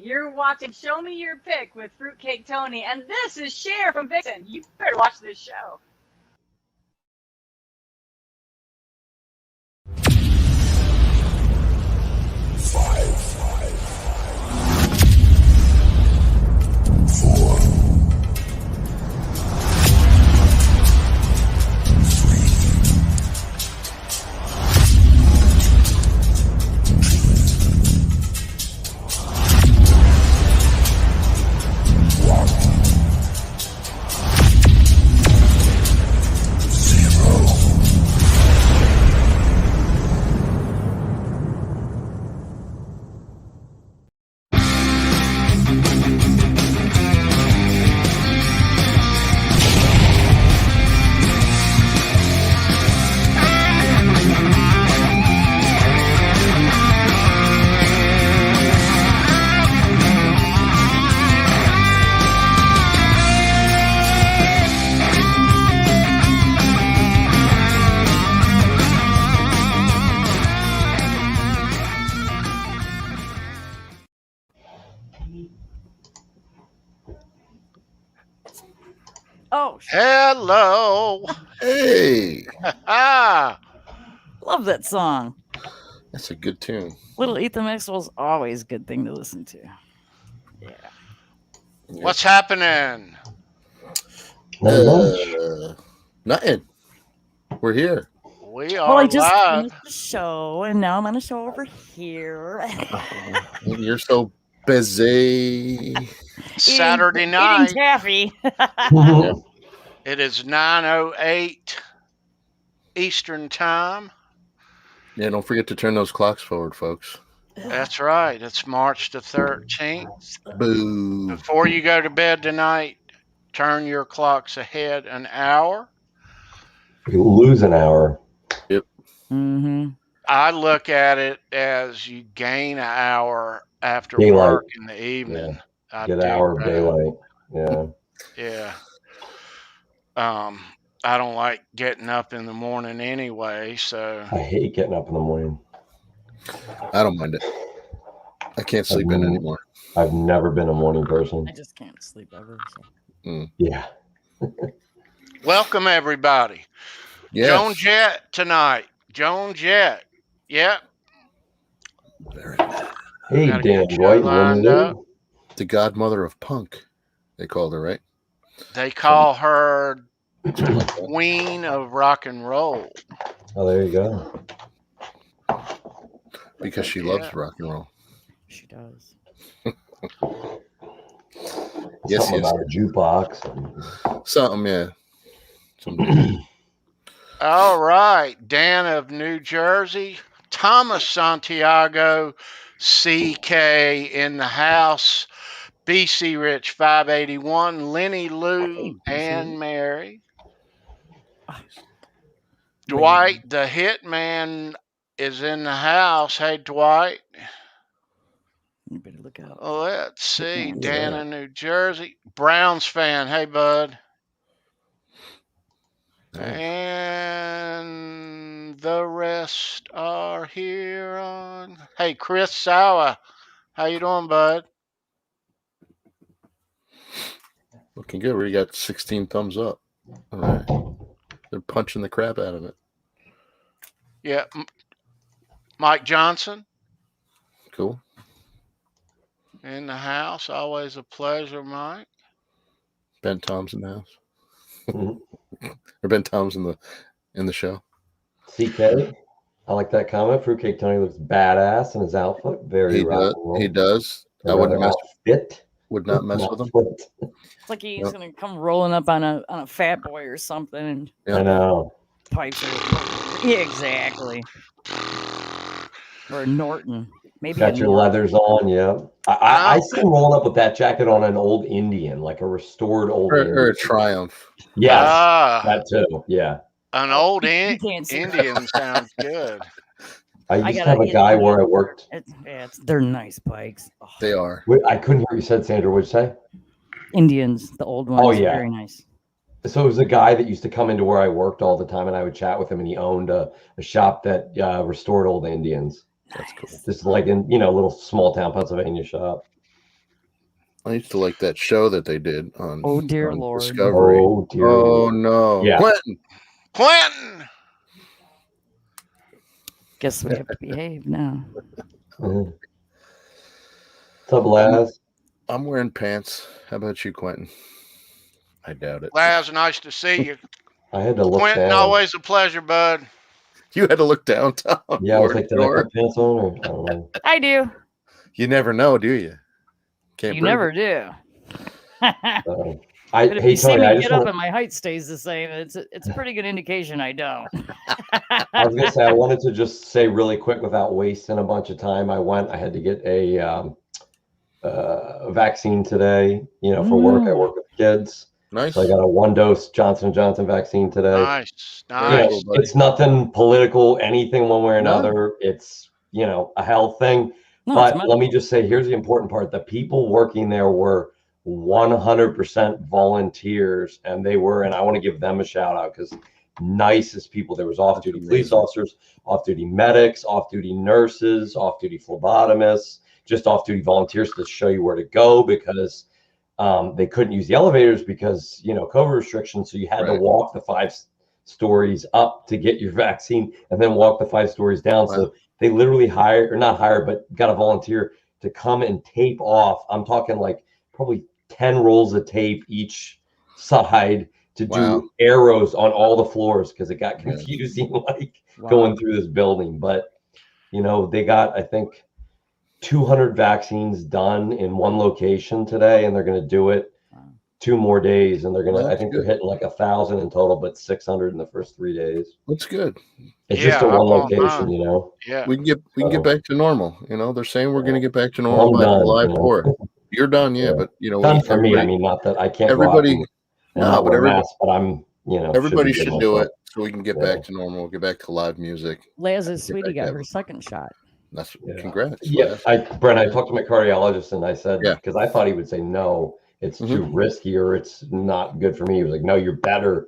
You're watching Show Me Your Pick with Fruitcake Tony, and this is Cher from Vixen. You better watch this show. Oh, hello. Hey. Love that song. That's a good tune. Little Ethan Maxwell's always a good thing to listen to. Yeah. What's happening? Nothing. We're here. We are Well, I just live. finished the show, and now I'm on a show over here. You're so busy. Saturday Eating night. taffy. It is 9:08 Eastern Time. Yeah, don't forget to turn those clocks forward, folks. That's right. It's March the 13th. Boo. Before you go to bed tonight, turn your clocks ahead an hour. You lose an hour. Yep. Mm-hmm. I look at it as you gain an hour after Daylight. work in the evening. I Get do an hour of that. daylight. Yeah. Yeah. I don't like getting up in the morning anyway, so I hate getting up in the morning. I don't mind it. I can't sleep in anymore. I've never been a morning person. I just can't sleep ever. So. Yeah. welcome everybody. Yes. Joan Jett tonight. Joan Jett. Yep. Very nice. Hey, Gotta Dan get you White. lined up. The godmother of punk, they called her, right? They call her Queen of Rock and Roll. Oh, there you go. Because she loves rock and roll. She does. Yes, Something yes. about a jukebox. Something, yeah. Something. All right. Dan of New Jersey. Thomas Santiago, CK in the house. BC Rich 581. Lenny Lou and Mary. Dwight the Hitman is in the house. Hey, Dwight. You better look out. Let's see. Hitman's Dan there. in New Jersey. Browns fan. Hey, bud. And the rest are here on. Hey, Chris Sauer. How you doing, bud? Looking good. We got 16 thumbs up. All right. They're punching the crap out of it. Yeah. Mike Johnson Cool. in the house. Always a pleasure, Mike. Ben Tom's in the house. Mhm. Or Ben Tom's in the show. CK. I like that comment. Fruitcake Tony looks badass in his outfit. Very rock and roll. He does. I Rather wouldn't mess. fit. Would not mess with him. It's like he's gonna come rolling up on a fat boy or something and Yeah. I know. pipes are. Yeah, exactly. Or a Norton. Maybe Got a your Norton. leathers on, yeah. I see him rolling up with that jacket on an old Indian, like a restored old Indian. Or a Triumph. Yes, Ah, that too. Yeah. an old You can't see Indian sounds good. I I used to gotta have a get guy the- where I worked. They're nice bikes. Oh, They are. Wait, I couldn't hear what you said, Sandra. What'd you say? Indians, the old ones. Oh, yeah. Very nice. So it was a guy that used to come into where I worked all the time, and I would chat with him, and he owned a shop that That's restored old Indians. That's cool. Just like in, a little small town Pennsylvania shop. I used to like that show that they did on. Oh, dear on Lord. Discovery. Oh dear. Oh Lord. no, Yeah. Quentin. Guess we have to behave now. What's up, Laz? I'm wearing pants. How about you, Quentin? I doubt it. Laz, nice to see you. I had to look Quentin, down. always a pleasure, bud. You had to look down, Tom. Yeah, I was like, did I put pants on or I don't know. I do. You never know, do you? Can't You prove never it. do. But if Hey you see Tony, me I get just up want and my height stays the same, it's a pretty good indication I don't. I was gonna say I wanted to just say really quick without wasting a bunch of time. I had to get a vaccine today, for work. I work with kids. Nice. So I got a 1-dose Johnson & Johnson vaccine today. Nice, Very nice. cool, buddy. It's nothing political, anything one way or No. another. It's, a health thing. No, But it's let me just say, here's the important part. The people working there were 100% volunteers, and I want to give them a shout out because nicest people. There was off-duty police officers, off-duty medics, off-duty nurses, off-duty phlebotomists, just off-duty volunteers to show you where to go because they couldn't use the elevators because, COVID restrictions. So you had to walk the 5 stories up to get your vaccine and then walk the 5 stories down. Wow. So they literally got a volunteer to come and tape off. I'm talking like probably 10 rolls of tape each side to do arrows on all the floors because it got confusing going through this building. But, they got, I think, 200 vaccines done in one location today, and they're going to do it 2 more days, and they're going to, I think they're hitting like 1,000 in total, but 600 in the first 3 days. That's good. It's just a one location, Yeah. We can get back to normal. They're saying we're going to get back to normal by July 4th. You're done, but done for me. I mean, not that I can't. Everybody, but I'm, everybody should do it so we can get back to normal, get back to live music. Laz's sweetie got her second shot. That's congrats. Yeah, Brent, I talked to my cardiologist and I said, because I thought he would say no, it's too risky or it's not good for me. He was like, no, you're better.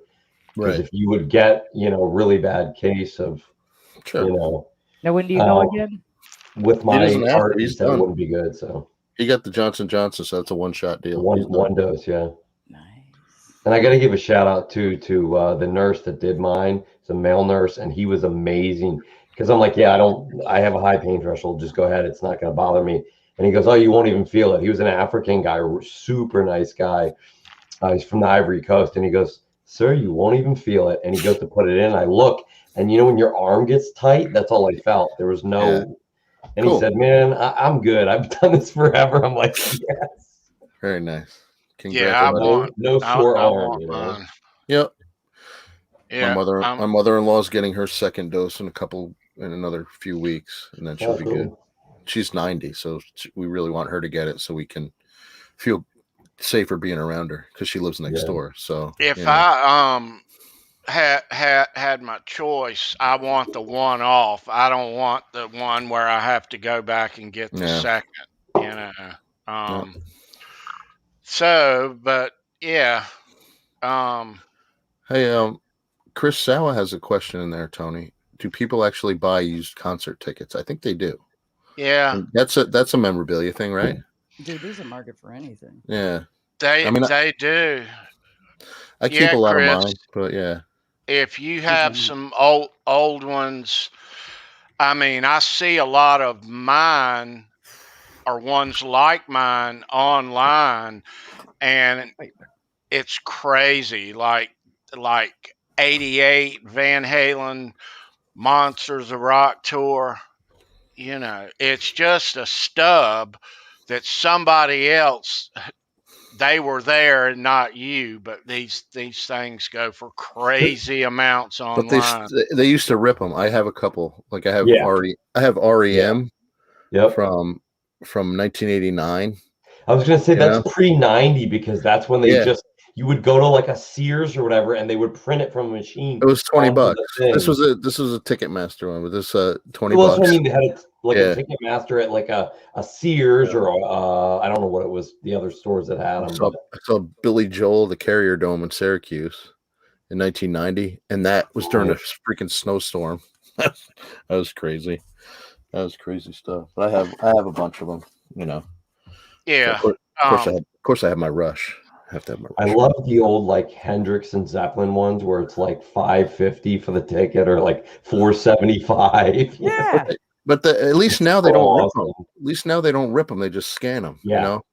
Because if you would get, really bad case of, Now, when do you go again? With my heart, he said it wouldn't be good. So he got the Johnson & Johnson, so that's a 1-shot deal. One dose, yeah. Nice. And I got to give a shout out to the nurse that did mine. It's a male nurse, and he was amazing. Because I'm like, I have a high pain threshold. Just go ahead. It's not going to bother me. And he goes, oh, you won't even feel it. He was an African guy, super nice guy. He's from the Ivory Coast. And he goes, sir, you won't even feel it. And he goes to put it in. I look, and when your arm gets tight, that's all I felt. There was no, and he said, man, I'm good. I've done this forever. I'm like, yes. Very nice. Congratulations. No sore arm, Yep. Yeah. My mother-in-law's getting her second dose in another few weeks, and then she'll be good. She's 90, so we really want her to get it so we can feel safer being around her because she lives next door. So if I had my choice, I want the one off. I don't want the one where I have to go back and get the second. So, but yeah. Hey, Chris Sawa has a question in there, Tony. Do people actually buy used concert tickets? I think they do. Yeah. And that's a memorabilia thing, right? Dude, there's a market for anything. Yeah. They do. I keep a lot of mine, but if you have some old ones, I mean, I see a lot of mine or ones like mine online, and it's crazy. Like 88 Van Halen Monsters of Rock tour. It's just a stub that somebody else, they were there and not you, but these things go for crazy amounts online. But they used to rip them. I have a couple. Like I have REM from 1989. I was gonna say that's pre-90 because that's when they you would go to like a Sears or whatever and they would print it from a machine. It was $20. This was a Ticketmaster one, but this $20. Well, I mean, they had a Ticketmaster at like a Sears or I don't know what it was. The other stores that had them. I saw Billy Joel, the Carrier Dome in Syracuse in 1990, and that was during a freaking snowstorm. That was crazy. That was crazy stuff. But I have a bunch of them. Yeah. So of course, I have my Rush. I have to have my I Rush. love the old like Hendrix and Zeppelin ones where it's like $5.50 for the ticket or like $4.75. Yeah. But at least It's now they so don't rip them. awesome. At least now they don't rip them. They just scan them. Yeah. You know.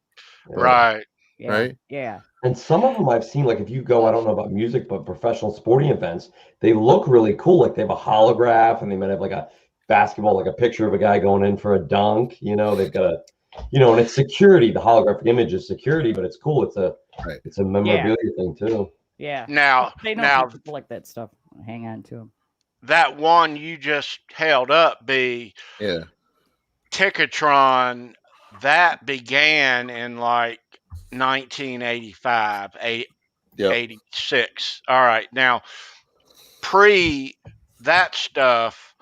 Right. Yeah. Right? Yeah. And some of them I've seen, like if you go, I don't know about music, but professional sporting events, they look really cool. Like they have a holograph and they might have like a basketball, like a picture of a guy going in for a dunk. They've got a, and it's security. The holographic image is security, but it's cool. It's a memorabilia thing too. Yeah. Now, They know people like that stuff. Hang on to them. that one you just held up, Yeah. Ticketron, that began in like 1985, 86. All right. Now, pre that stuff,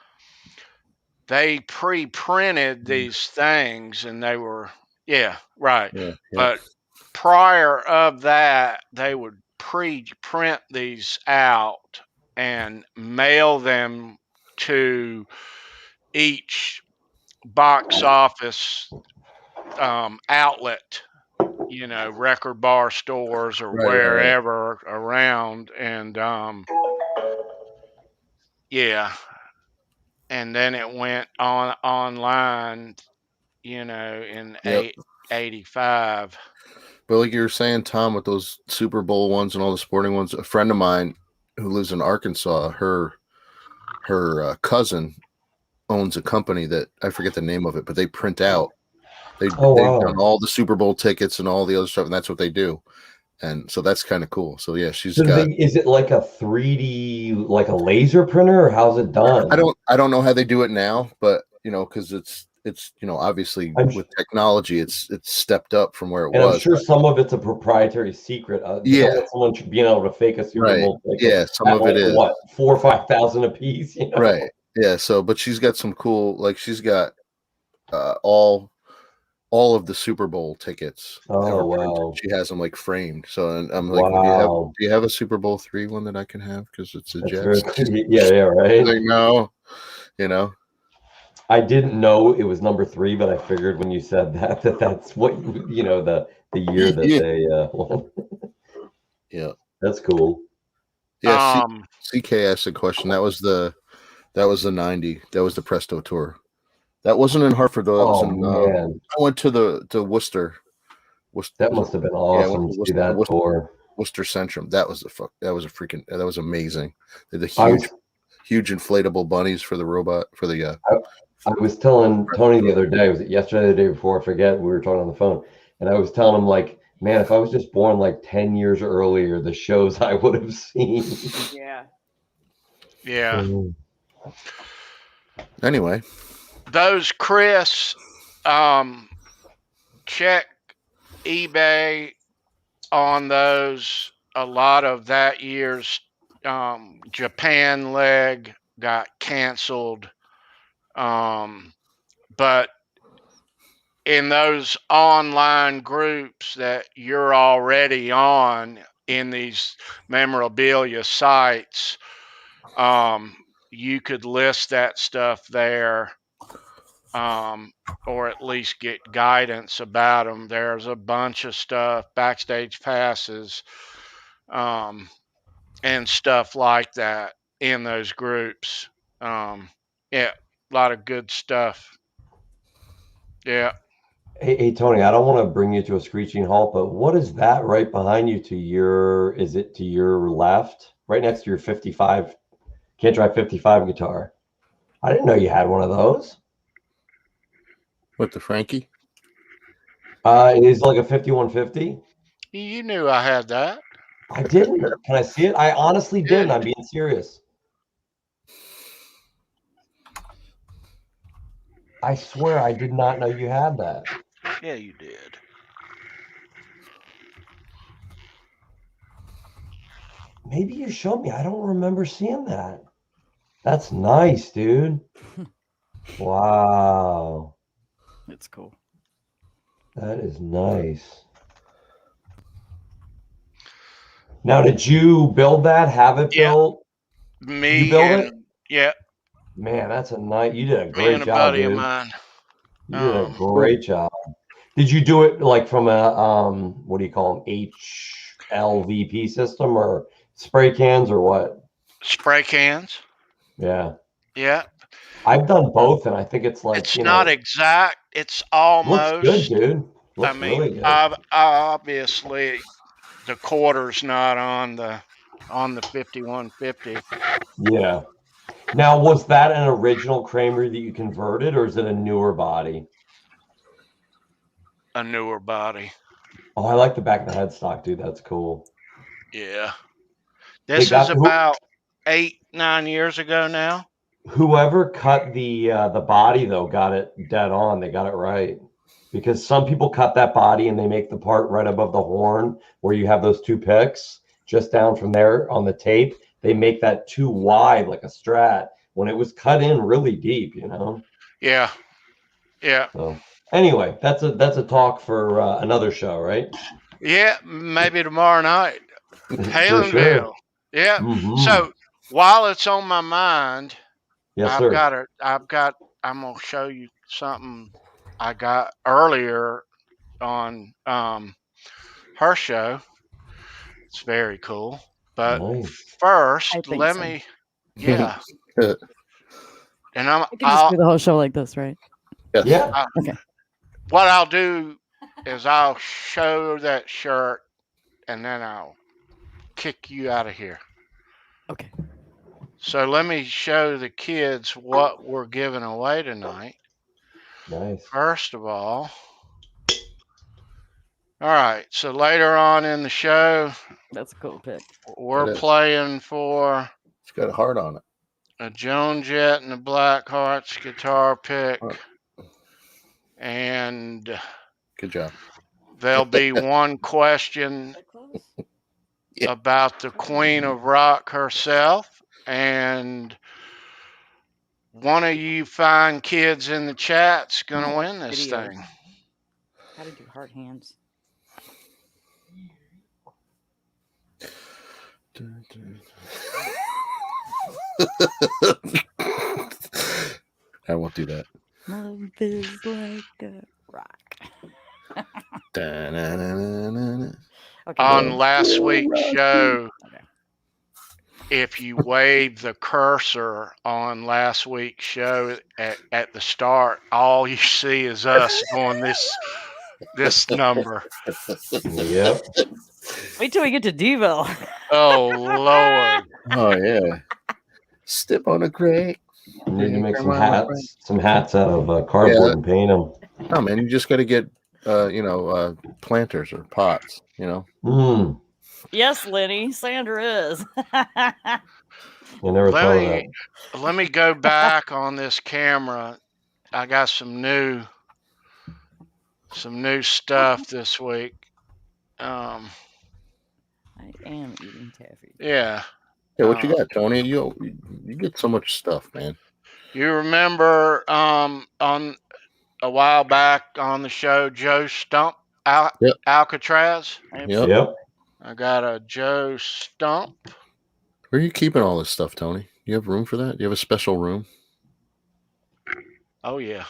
they pre-printed these things and they were, right. Yeah. But prior of that, they would pre-print these out and mail them to each box office outlet, record bar stores or Right. wherever around. And and then it went online, in 85. But like you were saying, Tom, with those Super Bowl ones and all the sporting ones, a friend of mine who lives in Arkansas, her cousin owns a company that I forget the name of it, but they print out. They've done all the Super Bowl tickets and all the other stuff, and that's what they do. And so that's kind of cool. So yeah, she's got. Is it like a 3D, like a laser printer, or how's it done? I don't know how they do it now, but because it's obviously with technology, it's stepped up from where it was. I'm sure some of it's a proprietary secret. Someone being able to fake a Super Bowl ticket. Yeah, some of it is what, 4,000 or 5,000 a piece. Right. Yeah. So, but she's got some cool, like she's got all of the Super Bowl tickets. Oh wow! She has them like framed. So, and I'm like, wow. do you have a Super Bowl III one that I can have? Because it's a Jets. Yeah, right. Like, no, I didn't know it was number 3, but I figured when you said that's what the year that they. Yeah, that's cool. Yeah, CK asked a question. That was the 90. That was the Presto tour. That wasn't in Hartford though. That was in. Man. I went to Worcester. That must have been awesome to see that tour. Worcester Centrum. That was that was amazing. They had the huge inflatable bunnies for the robot for the. I was telling Tony the other day, was it yesterday or the day before? I forget. We were talking on the phone, and I was telling him like, man, if I was just born like 10 years earlier, the shows I would have seen. Yeah. Anyway, those Chris, check eBay on those. A lot of that year's Japan leg got canceled. But in those online groups that you're already on in these memorabilia sites, you could list that stuff there, or at least get guidance about them. There's a bunch of stuff, backstage passes, and stuff like that in those groups. A lot of good stuff. Yeah. Hey, Tony, I don't want to bring you to a screeching halt, but what is that right behind you is it to your left, right next to your 55, Can't Drive 55 guitar? I didn't know you had one of those. What, the Frankie? It is like a 5150. You knew I had that. I didn't. Can I see it? I honestly didn't. I'm being serious. I swear I did not know you had that. Yeah, you did. Maybe you showed me. I don't remember seeing that. That's nice, dude. Wow. That's cool. That is nice. Now, did you build that? Have it built? Me you build it? Yeah. Man, that's a nice. You did a Me great and a job, buddy dude. of mine. You did a great job. Did you do it like from a what do you call them, HLVP system or spray cans or what? Spray cans. Yeah, Yeah. I've done both, and I think it's like It's not exact. It's looks good, almost. dude. I Looks mean, really good. obviously, the quarter's not on the 5150. Yeah. Now, was that an original Kramer that you converted, or is it a newer body? A newer body. Oh, I like the back of the headstock, dude. That's cool. Yeah. They This is got about 8-9 years ago now. whoever cut the body though got it dead on. They got it right, because some people cut that body and they make the part right above the horn where you have those two picks just down from there on the tape. They make that too wide like a Strat when it was cut in really deep, you know. Yeah. Yeah. So anyway, that's a talk for another show, right? Yeah. Maybe tomorrow night. Hail For and sure. Dale. Yeah. Mm-hmm. So while it's on my mind, Yes, sir. I'm gonna show you something I got earlier on her show. It's very cool. But Nice. first, I think let so. me, yeah. And I can just do I'll the whole show like this, right? Yes. Yeah. Okay. what I'll do is I'll show that shirt and then I'll kick you out of here. Okay. So let me show the kids what we're giving away tonight. Nice. First of all right, so later on in the show, That's a cool pick. we're It is. playing for It's got a heart on it. a Joan Jett and the Blackhearts guitar pick. And Good job. there'll be one question about the Queen of Rock herself. And one of you fine kids in the chat's going to win this Video. thing. How to do heart hands. I won't do that. Love is like a rock. Da-na-na-na-na-na. Okay. On last week's show, Okay. if you wave the cursor on last week's show at the start, all you see is us doing this number. Yep. Wait till we get to Devo. Oh, Lord. Oh yeah. Step on a crack. You need to make some Grandma, hats out of cardboard Yeah. and paint them. No man, you just got to get planters or pots. Mm. Yes, Lenny. Sandra is. I never thought of that. Let me go back on this camera. I got some new stuff this week. I am eating taffy. Yeah. Yeah, what you got, Tony? You get so much stuff, man. You remember on a while back on the show, Joe Stump Yep. Alcatraz? Yep. I got a Joe Stump. Where are you keeping all this stuff, Tony? You have room for that? You have a special room? Oh, yeah.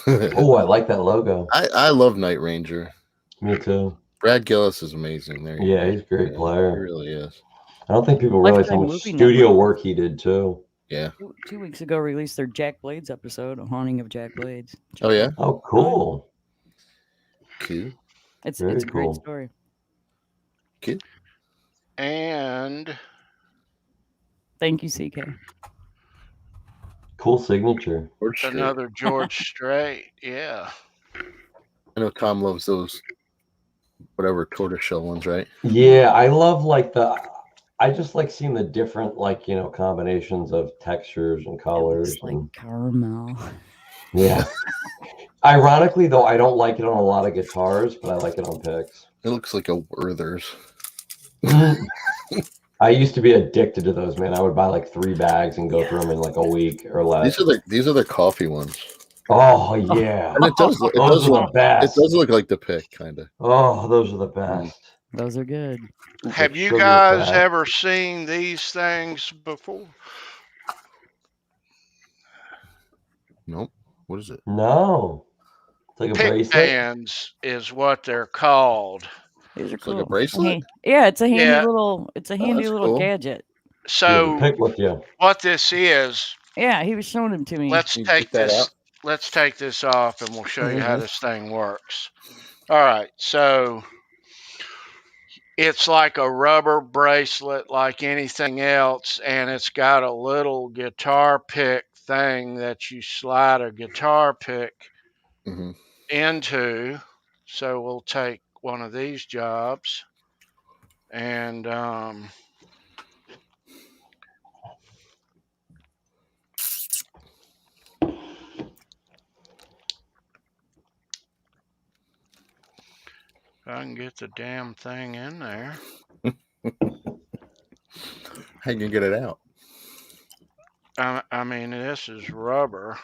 Oh, I like that logo. I love Night Ranger. Me too. Brad Gillis is amazing. There. Yeah, he's a great player. He really is. I don't think people realize how Lifetime much Movie studio Network. work he did too. Yeah. 2 weeks ago, released their Jack Blades episode, A Haunting of Jack Blades. Oh yeah. Oh, cool. Cool. It's Very a great cool. story. Cool. And Thank you, CK. Cool signature. another George Strait. Yeah. I know Tom loves those, whatever tortoiseshell ones, right? Yeah, I love I just like seeing the different combinations of textures and It colors. looks like caramel. Yeah. Ironically, though, I don't like it on a lot of guitars, but I like it on picks. It looks like a Werther's. I used to be addicted to those, man. I would buy like 3 bags and go through them in like a week or less. These are the coffee ones. Oh yeah, And it does look the best. It does look like the pick, kind of. Oh, those are the best. Those are good. Have Like you sugar guys fat. ever seen these things before? Nope. What is it? No. like a pick bracelet. bands is what they're called. These are It's cool. like a bracelet. Yeah, it's a handy Yeah. little. It's a handy that's little cool. gadget. You have a So pick with you. what this is, Yeah, he was showing them to me. let's You take get that this. out? Let's take this off, and we'll show you how Mhm. this thing works. All right, so it's like a rubber bracelet, like anything else, and it's got a little guitar pick thing that you slide a guitar pick Mhm. into. So we'll take one of these jobs, and if I can get the damn thing in there. How you gonna get it out? I mean, this is rubber.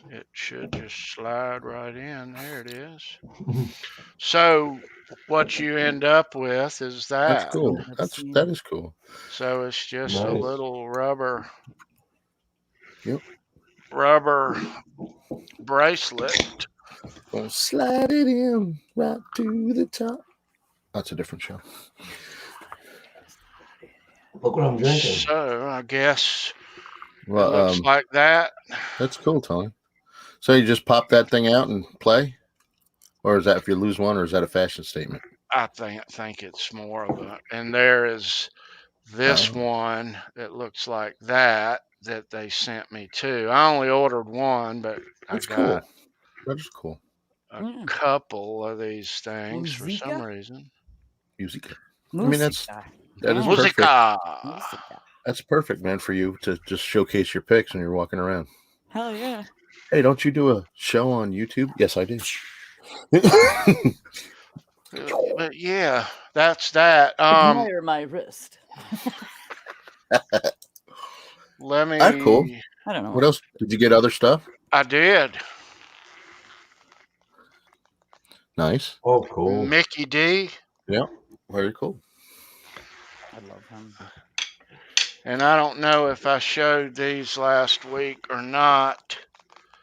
It should just slide right in. There it is. So what you end up with is That's that. cool. That is cool. So it's just a Nice. little rubber Yep. rubber bracelet. Gonna slide it in right to the top. That's a different show. Look what I'm drinking. So I guess it Well, looks like that. that's cool, Tony. So you just pop that thing out and play, or is that if you lose one, or is that a fashion statement? I think it's more of a. And there is this Oh. one that looks like that they sent me too. I only ordered one, but That's I got cool. That's cool. a couple of these things for some Musica? reason. Music. I mean, that is perfect. Musica. That's perfect, man, for you to just showcase your picks when you're walking around. Hell yeah. Hey, don't you do a show on YouTube? Yes, I do. But yeah, that's that. Admire my wrist. Let me. That's cool. I don't know. What else? Did you get other stuff? I did. Nice. Oh, cool. Mickey D. Yeah, very cool. I love him. And I don't know if I showed these last week or not.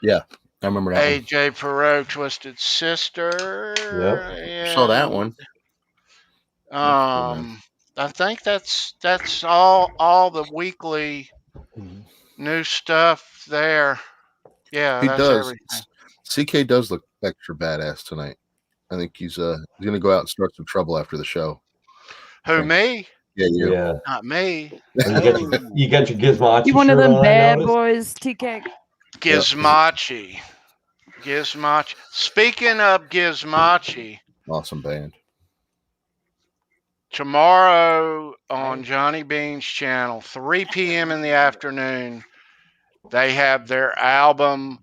Yeah, I remember that one. AJ Perot, Twisted Sister. Yep. Saw that one. I think that's all the weekly new stuff there. Yeah, He that's does. everything. CK does look extra badass tonight. I think he's gonna go out and start some trouble after the show. Who, me? Yeah, you. Yeah. Not me. You got your Gizmachi. You one of shirt them on, I bad noticed. boys, TK? Gizmachi. Gizmachi. Speaking of Gizmachi, Awesome band. tomorrow on Johnny Bean's channel, 3 p.m. in the afternoon, they have their album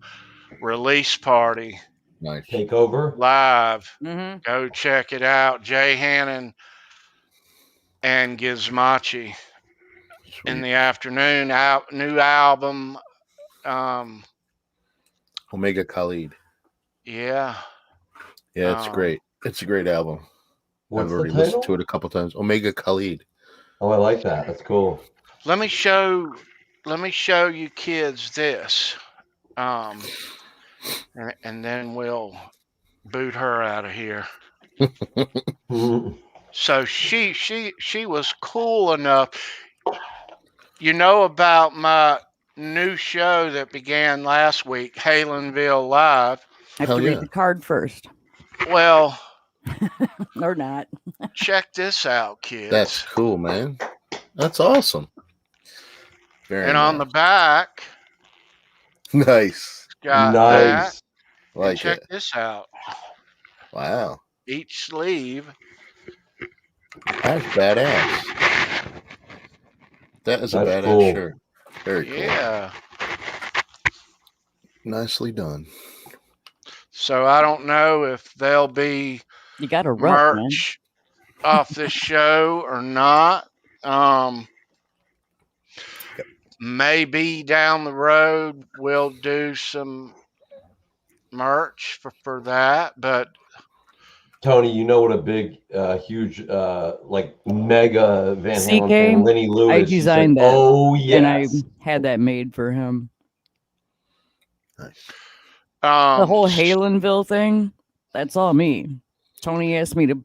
release party Nice. Takeover. live. Mm-hmm. Go check it out. Jay Hannon and Gizmachi in the afternoon. New album. Omega Khalid. Yeah. Yeah, it's great. It's a great album. What's I've the already title? listened to it a couple times. Omega Khalid. Oh, I like that. That's cool. Let me show you kids this. And then we'll boot her out of here. So she was cool enough. You know about my new show that began last week, Halenville Live. I have to read the card first. Well, or not. Check this out, kids. That's cool, man. That's awesome. Very and nice. on the back, nice. Got that. Like and check it. this out. Wow. Each sleeve. That's badass. That is a badass cool. shirt. Very cool. Yeah. Nicely done. So I don't know if there'll be you got a rough, merch off this show or not. Maybe down the road we'll do some merch for that, but Tony, you know what a big, huge, like mega Van Halen CK, fan, Lenny Lewis. I designed that. Oh, yes. And I had that made for him. Nice. The whole Halenville thing, that's all me. Tony asked me to.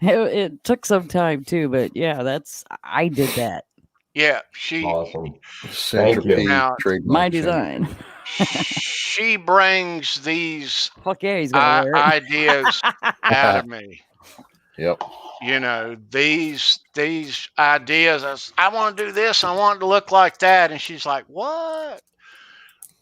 It took some time too, but yeah, I did that. Yeah, she Awesome. Sandra Thank you. P. Now, trademark My change. design. she brings these Fuck yeah, he's gonna wear it. ideas out of me. Yep. You know, these ideas. I want to do this. I want it to look like that. And she's like, what?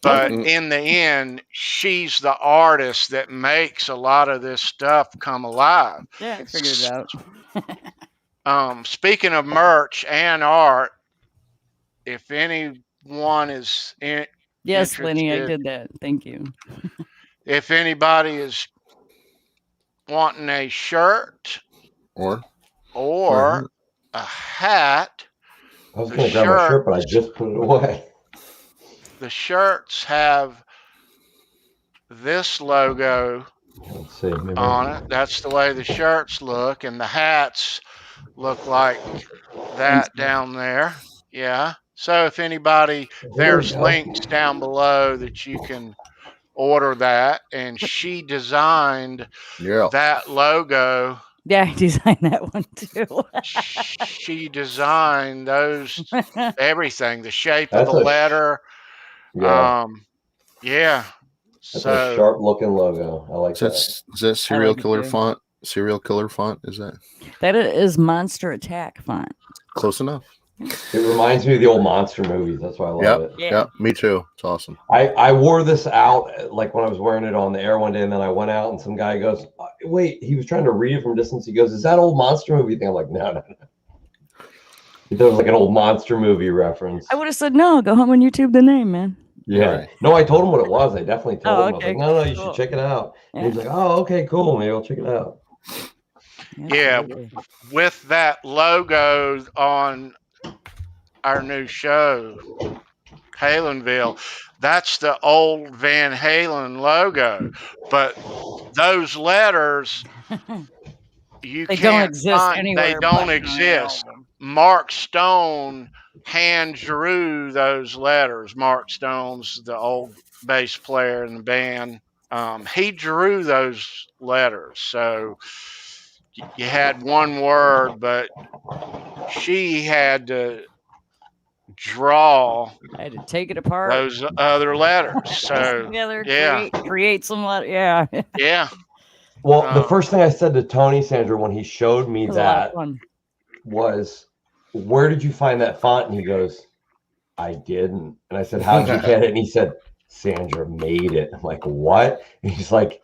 But in the end, she's the artist that makes a lot of this stuff come alive. Yeah, I figured it out. Speaking of merch and art, if anyone is Yes, Lenny, I interested, did that. Thank you. if anybody is wanting a shirt Or a hat, I was going to grab my shirt, but I just put it away. The shirts have this logo Let's see, maybe on it. That's the way the shirts look, and the hats look like that down there. Yeah. So if anybody, there's links down below that you can order that. And she designed that logo. Yeah, I designed that one too. She designed those, everything, the shape of the letter. Yeah. Yeah. That's a sharp looking logo. I like that. Is that serial killer font? Serial killer font? Is that? That is Monster Attack font. Close enough. It reminds me of the old monster movies. That's why I love it. Yeah, me too. It's awesome. I wore this out like when I was wearing it on the air one day, and then I went out and some guy goes, wait, he was trying to read it from distance. He goes, is that old monster movie thing? I'm like, no. He thought it was like an old monster movie reference. I would have said no. Go home and YouTube the name, man. Yeah. Right. No, I told him what it was. I definitely told him. Okay. I was like, no, you should check it out. And he's like, oh, okay, cool. Maybe I'll check it out. Yeah, with that logo on our new show, Halenville, that's the old Van Halen logo. But those letters, they don't exist anywhere. They don't exist. Mark Stone hand drew those letters. Mark Stone's the old bass player in the band. He drew those letters. So you had one word, but she had to draw. I had to take it apart. Those other letters. So together, yeah, create some letter. Yeah. Yeah. Well, the first thing I said to Tony, Sandra, when he showed me that was, where did you find that font? And he goes, I didn't. And I said, how did you get it? And he said, Sandra made it. I'm like, what? And he's like,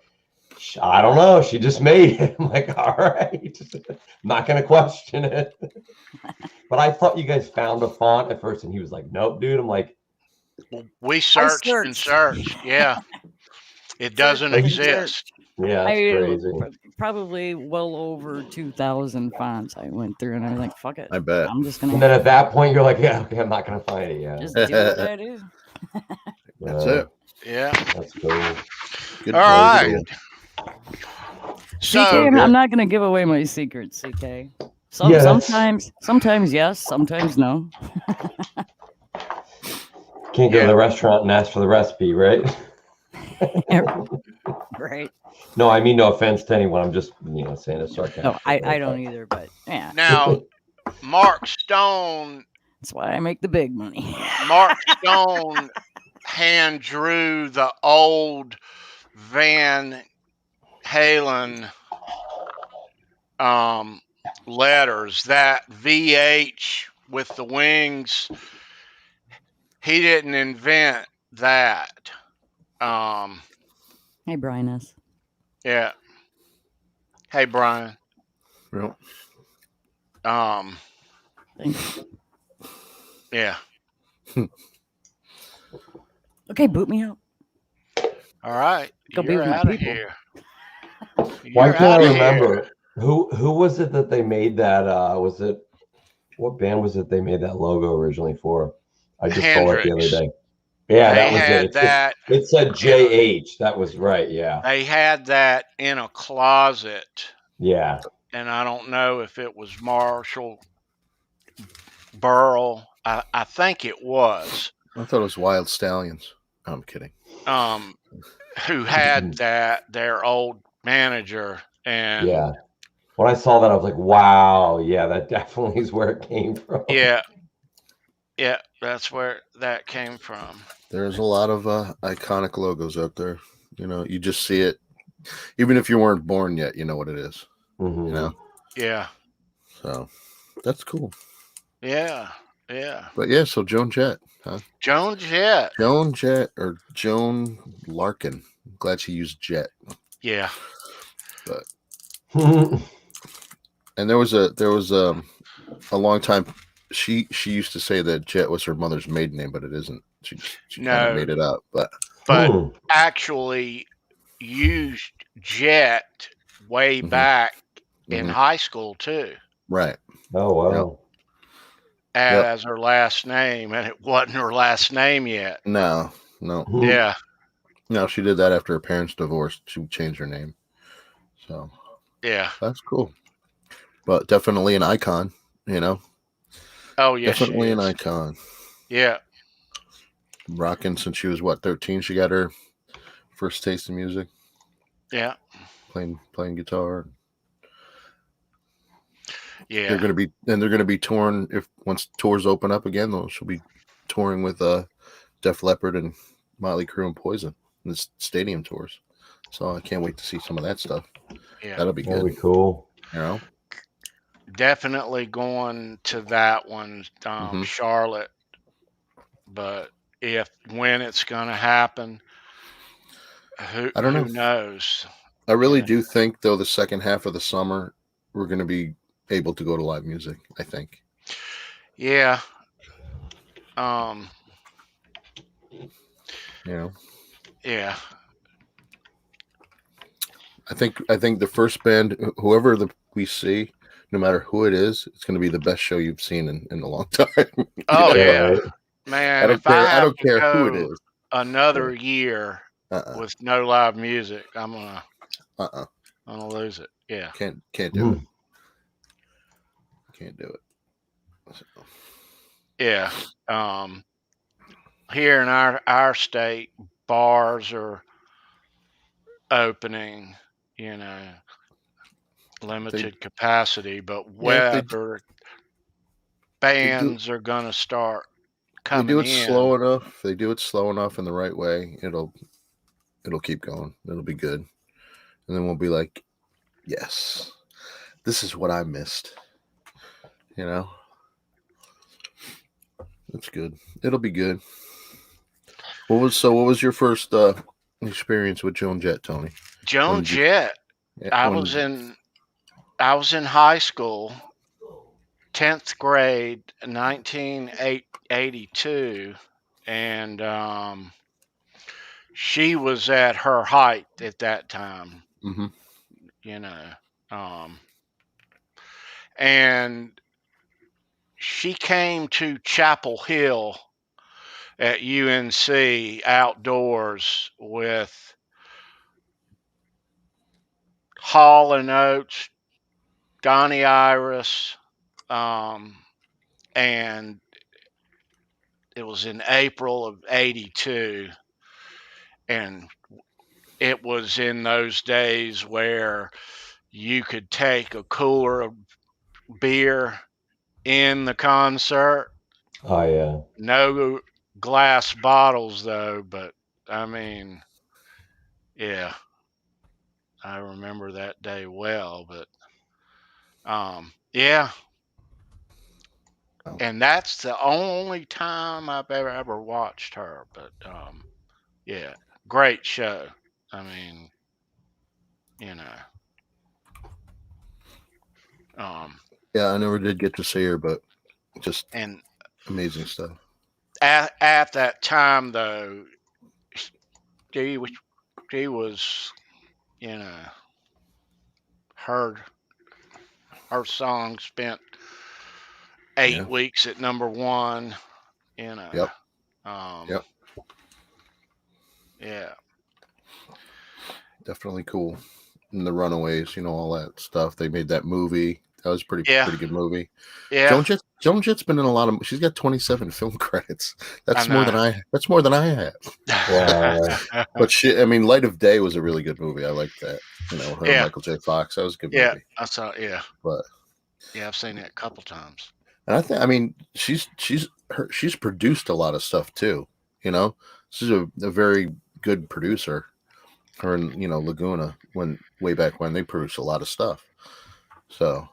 I don't know. She just made it. I'm like, all right. I'm not going to question it. But I thought you guys found a font at first. And he was like, nope, dude. I'm like, we searched and searched. Yeah. It doesn't exist. Yeah, that's crazy. Probably well over 2,000 fonts I went through, and I was like, fuck it. I bet. I'm just going to. And then at that point, you're like, yeah, okay, I'm not going to find it yet. Just do what I do. That's it. Yeah. That's cool. Good. All right. So, CK, I'm not going to give away my secrets, CK. Sometimes yes, sometimes no. Can't go to the restaurant and ask for the recipe, right? Right. No, I mean no offense to anyone. I'm just saying it sarcastic. No, I don't either, but yeah. Now, Mark Stone. That's why I make the big money. Mark Stone hand drew the old Van Halen letters, that VH with the wings. He didn't invent that. Hey, Brian S. Yeah. Hey, Brian. Yep. Thanks. Yeah. Okay, boot me out. All right. Go be You're with my out of people. here. Why can't I remember who was it that they made that? Was it, what band was it they made that logo originally for? I just saw it the other day. Yeah, that was it. It said JH. That was right. Yeah. They had that in a closet. Yeah. And I don't know if it was Marshall Burl. I think it was. I thought it was Wild Stallions. I'm kidding. who had that, their old manager, and Yeah. When I saw that, I was like, wow, yeah, that definitely is where it came from. yeah, that's where that came from. There's a lot of iconic logos out there. You just see it. Even if you weren't born yet, you know what it is. Mhm. Yeah, So that's cool. yeah. But yeah, so Joan Jett, huh? Joan Jett. Joan Jett or Joan Larkin. I'm glad she used Jett. Yeah. But and there was a long time she used to say that Jett was her mother's maiden name, but it isn't. She kind of made it up. But actually used Jett way back in high school too. Right. Oh wow. As her last name, and it wasn't her last name yet. No. Yeah. No, she did that after her parents divorced. She changed her name. So yeah, that's cool. But definitely an icon, Oh yes, definitely she an is. icon. Yeah. Rocking since she was 13. She got her first taste of music. Yeah. Playing guitar. Yeah. They're gonna be touring once tours open up again. Though she'll be touring with Def Leppard and Motley Crue and Poison in the stadium tours. So I can't wait to see some of that stuff. Yeah. That'll be good. That'll be cool. Definitely going to that one, Charlotte. But when it's gonna happen, who knows? I really do think though the second half of the summer we're gonna be able to go to live music, I think. Yeah. Yeah. I think the first band, whoever we see, no matter who it is, it's going to be the best show you've seen in a long time. Oh yeah, right? Man. I don't care who it is. Another year with no live music, I'm gonna lose it. Yeah. Can't do it. Can't do it. So. Yeah. Here in our state, bars are opening, limited capacity, but whether bands are going to start coming in. They do it slow enough. They do it slow enough in the right way. It'll keep going. It'll be good. And then we'll be like, yes, this is what I missed. That's good. It'll be good. What was your first experience with Joan Jett, Tony? Joan Jett. I was in high school, 10th grade, 1982, and she was at her height at that time. And she came to Chapel Hill at UNC outdoors with Hall and Oates, Donnie Iris, and it was in April of '82, and it was in those days where you could take a cooler of beer in the concert. Oh yeah. No glass bottles though, but I mean, yeah, I remember that day well. But yeah, and that's the only time I've ever watched her. But yeah, great show. I mean, yeah, I never did get to see her, but just amazing stuff. At that time, though, she was, her song spent 8 weeks at #1. Yep. Yeah. Definitely cool. And the Runaways, all that stuff. They made that movie. That was pretty good movie. Yeah. Joan Jett's been in a lot of. She's got 27 film credits. That's I more than know. That's more than I have. Wow. But Light of Day was a really good movie. I liked that. Her and Yeah. Michael J. Fox. That was a good Yeah, movie. I saw. Yeah, But I've seen it a couple times. and I mean, she's produced a lot of stuff too. She's a very good producer. Her and Laguna way back when they produced a lot of stuff. So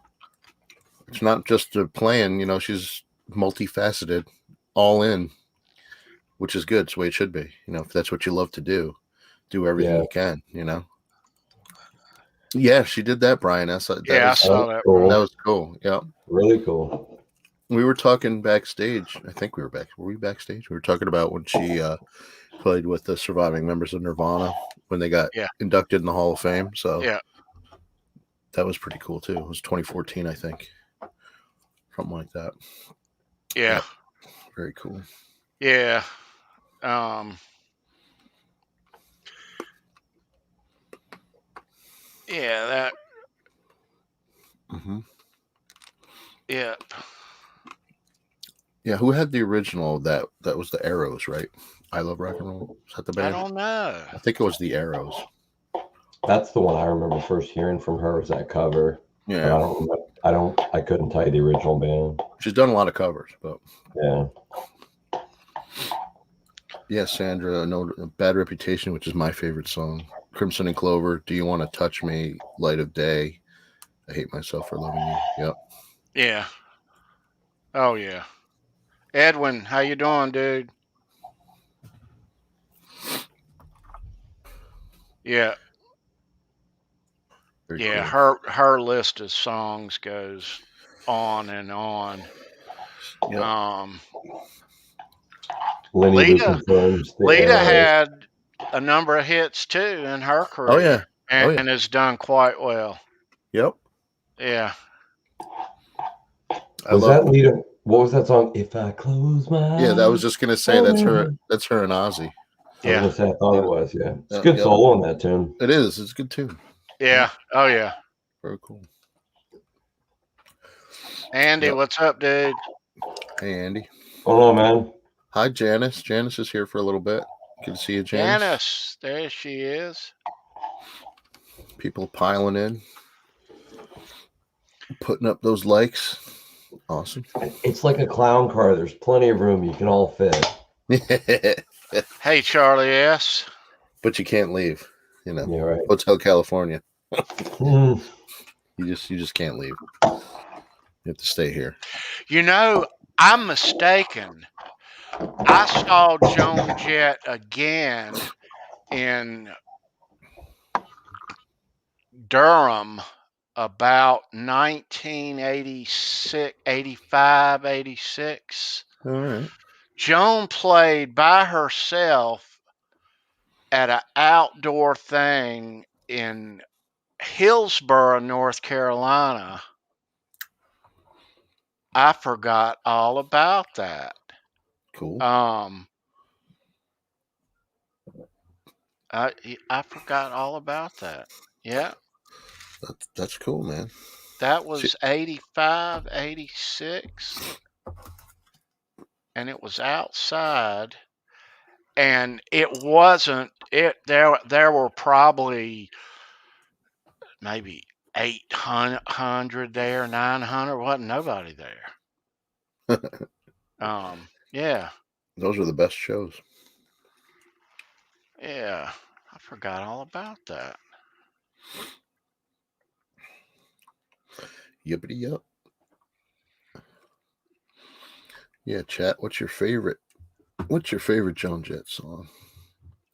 it's not just a plan. She's multifaceted, all in, which is good. It's the way it should be. If that's what you love to do everything you can. Yeah, she did that, Brian. I saw that. Cool. That was cool. Yeah, really cool. We were talking backstage. I think we were back. Were we backstage? We were talking about when she played with the surviving members of Nirvana when they got inducted in the Hall of Fame. So that was pretty cool too. It was 2014, I think, something like that. Yeah, very cool. Yeah. Yeah, that. Mm-hmm. Yeah. Yeah, who had the original? That was the Arrows, right? I Love Rock and Roll. Is that the band? I don't know. I think it was the Arrows. That's the one I remember first hearing from her, was that cover. Yeah. I couldn't tell you the original band. She's done a lot of covers, but yeah. Yeah, Sandra, no Bad Reputation, which is my favorite song. Crimson and Clover, Do You Want to Touch Me? Light of Day, I Hate Myself for Loving You. Yep. Yeah. Oh yeah. Edwin, how you doing, dude? Yeah. Very yeah, cool. her list of songs goes on and on. Yep. Lita had a number of hits too in her career. Oh yeah. And has done quite well. Yep. Yeah. Was that Lita? What was that song? If I Close My Eyes. Yeah, that was just gonna say that's her and Ozzy. Yeah. I was gonna say, I thought it was, yeah. It's a good solo on that tune. It is, it's a good tune. Yeah. Oh yeah. Very cool. Andy, what's up, dude? Hey Andy. Hello, man. Hi, Janice. Janice is here for a little bit. Good to see you, Janice. Janice, there she is. People piling in, putting up those likes. Awesome. It's like a clown car. There's plenty of room. You can all fit. Hey, Charlie S. But you can't leave. Yeah, right. Hotel California. You just can't leave. You have to stay here. I'm mistaken. I saw Joan Jett again in Durham about 1986, 85, 86. All right. Joan played by herself at an outdoor thing in Hillsborough, North Carolina. I forgot all about that. Cool. I forgot all about that. Yeah. That's cool, man. That was 85, 86. And it was outside. And it wasn't there were probably maybe 800 there, 900, wasn't nobody there. Yeah. Those are the best shows. Yeah. I forgot all about that. Yippity yup. Yeah, chat. What's your favorite Joan Jett song?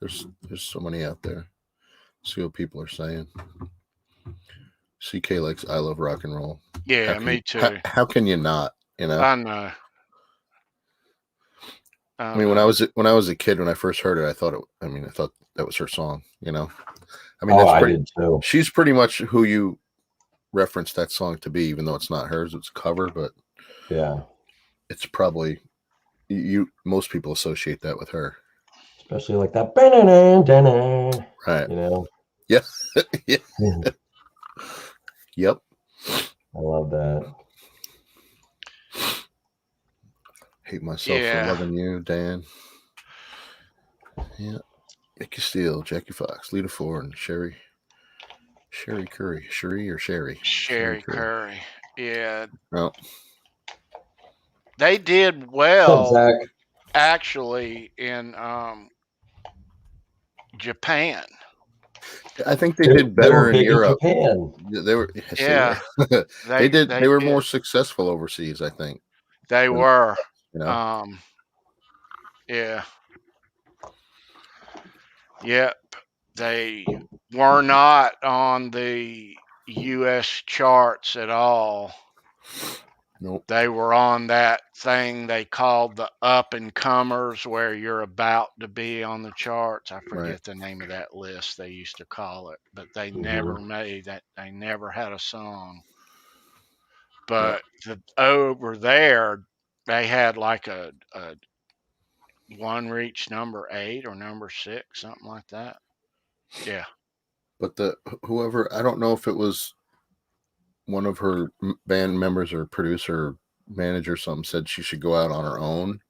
There's so many out there. See what people are saying. CK likes I Love Rock and Roll. Yeah, me too. How can you not? I know. I mean, when I was a kid, when I first heard it, I thought that was her song. I mean, I did too. She's pretty much who you reference that song to be, even though it's not hers, it's a cover. But yeah, it's probably most people associate that with her, especially like that. Right. Yeah. Yeah. Yeah. Yep. I love that. Hate Myself for Loving You, Dan. Yeah. Mickey Steele, Jackie Fox, Lita Ford, and Sherry Curry. Sherry Curry. Yeah. No. They did What's well, up, Zach? actually, in Japan. I think they did better in big Europe. Japan. They were, Yeah. they did. They were more successful overseas, I think. They were. You know? Yeah. Yep. They were not on the U.S. charts at all. Nope. They were on that thing they called the up and comers, where you're about to be on the charts. I forget the name of that list they used to call it, but they never made that. They never had a song. But over there, they had like a one reached number 8 or number 6, something like that. Yeah. But whoever, I don't know if it was one of her band members or producer, manager, or something, said she should go out on her own,